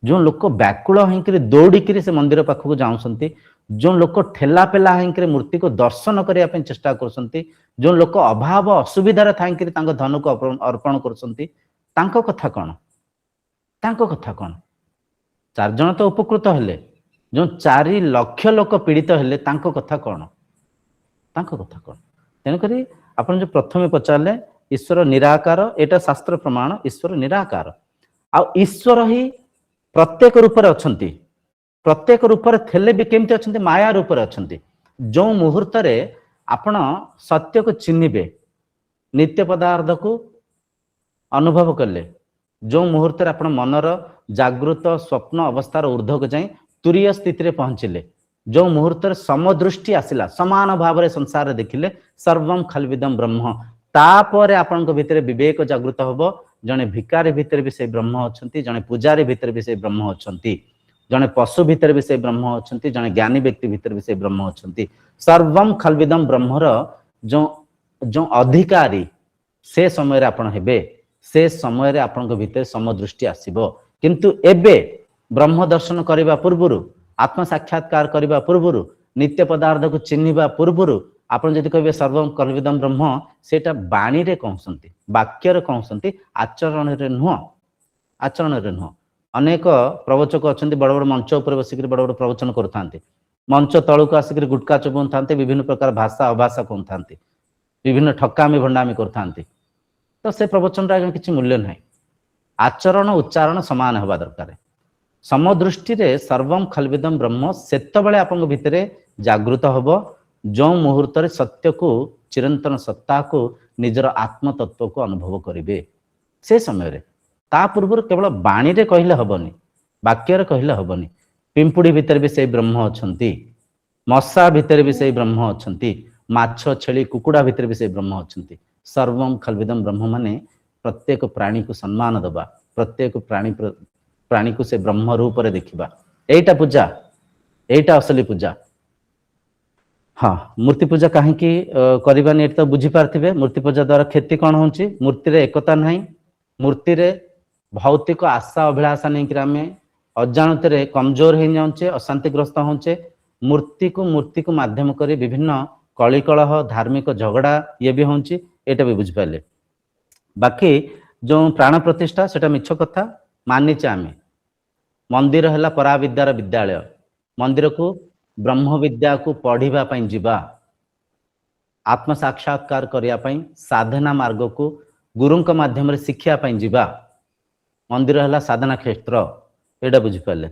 जो लोक व्याकुल होकर दौड़िक से मंदिर पाखक जाऊँच जो लोक ठेला पेला होकर मूर्ति को दर्शन करने चेष्टा कर जो लोक अभाव असुविधार थाई धन को अर्पण कर कथा कौन 4 जन तो उपकृत हेले जो 4 लाख लोक पीड़ित हेले कथा कौन तेणुक आप जो प्रथम पचारे ईश्वर निराकार एटा शास्त्र प्रमाण ईश्वर निराकार आ ईश्वर ही प्रत्येक रूप में प्रत्येक रूप थे भी केमती अच्छा माया रूप में जो मुहूर्त आपण सत्य को चिन्हे नित्य पदार्थ को अनुभव कले जो मुहूर्त आपण मनर जागृत स्वप्न अवस्थार ऊर्ध्वक जाए तुरीय स्थिति में पहुंचले जो मुहूर्त समदृष्टि आसिला समान भाव संसार देखिले सर्वम खलविदम ब्रह्म तापर आपण भितर विवेक जागृत होबो जने भिकारी भितर भी से ब्रह्म अछंती जने पूजारी भितर भी से ब्रह्म अछंती जने पशु भितर भी से ब्रह्म अछंती जने ज्ञानी व्यक्ति भितर भी से ब्रह्म अछंती सर्वम खलविदम ब्रह्मर जो जो अधिकारी से समय रे आपण हेबे से समय रे आपण भितर समदृष्टि आसीबो किंतु एबे ब्रह्म दर्शन करबा पूर्वरु आत्म साक्षात्कार करबा पूर्वरु नित्य पदार्थ को चिन्हिबा पूर्वरु आपण जदि कहबे सर्वम कलविदम ब्रह्म सेटा बाणी रे कहउसंती वाक्य रे कहउसंती आचरण रे नुह अनेक प्रवचक अछंती बड़ बड़ मंच ऊपर बसिक बड़ बड़ प्रवचन करथांती मंच तळुक आसिक गुटका चबन थांते विभिन्न प्रकार भाषा अभाषा कहथांती विभिन्न ठकामी भंडामी करथांती तो से प्रवचन रा किछि मूल्य नाही आचरण उच्चारण समान होबा दरकार समदृष्टि रे सर्वम खलविदम ब्रह्म सेतबेले आपन भितरे जागृत होबो जो मुहूर्त रे सत्य को चिरंतन सत्ता को निजर आत्म तत्व को अनुभव करिवे से समय रे ता पूर्व केवल बाणी रे कहिले हबनी वाक्य रे कहिले हबनी पिंपुड़ी भितर भी से ब्रह्म अछंती मशा भितर भी से ब्रह्म अछंती माछ छेली कुकुड़ा भितर भी से ब्रह्म अछंती सर्वम खलविदम ब्रह्म माने प्रत्येक प्राणी को सम्मान दबा प्रत्येक प्राणी को से ब्रह्म रूप रे देखिबा एटा पूजा एटा असली पूजा हाँ मूर्ति पूजा कहीं करवानी तो बुझी पार्थिबे मूर्ति पूजा द्वारा क्षति कौन होची मूर्ति रे एकता नहीं मूर्ति रे भौतिक आशा अभिलाषा नहीं कि आम अजाणत रे कमजोर हो जाऊे अशांतिग्रस्त होचे मूर्ति को माध्यम कर विभिन्न कलिकलह धार्मिक झगड़ा ये भी होची एटा भी बुझिपारे बाकी जो प्राण प्रतिष्ठा सेटा मिछ कथा मानिचे आम मंदिर है पराविद्यार विद्यालय मंदिर को ब्रह्म विद्या को पढ़िबा पई जिबा आत्म साक्षात्कार करिया पई साधना मार्ग को गुरुंक माध्यम रे शिक्षा पई जिबा मंदिर है साधना क्षेत्र एटा बुझी पाले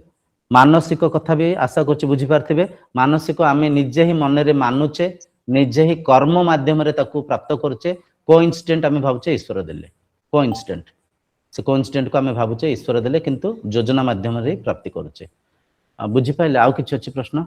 मानसिक कथा भी आशा करछि बुझी पारथिबे मानसिक आमे निजे ही मन रे मानुचे निजे ही कर्म माध्यम रे ताकू प्राप्त करछे कोइंसिडेंट आमे भाबुचे ईश्वर देले कोइंसिडेंट से कोइंसिडेंट को आमे भाबुचे ईश्वर देले किंतु योजना माध्यम रे प्राप्ति करछे बुझी पाले आउ किछ अछि प्रश्न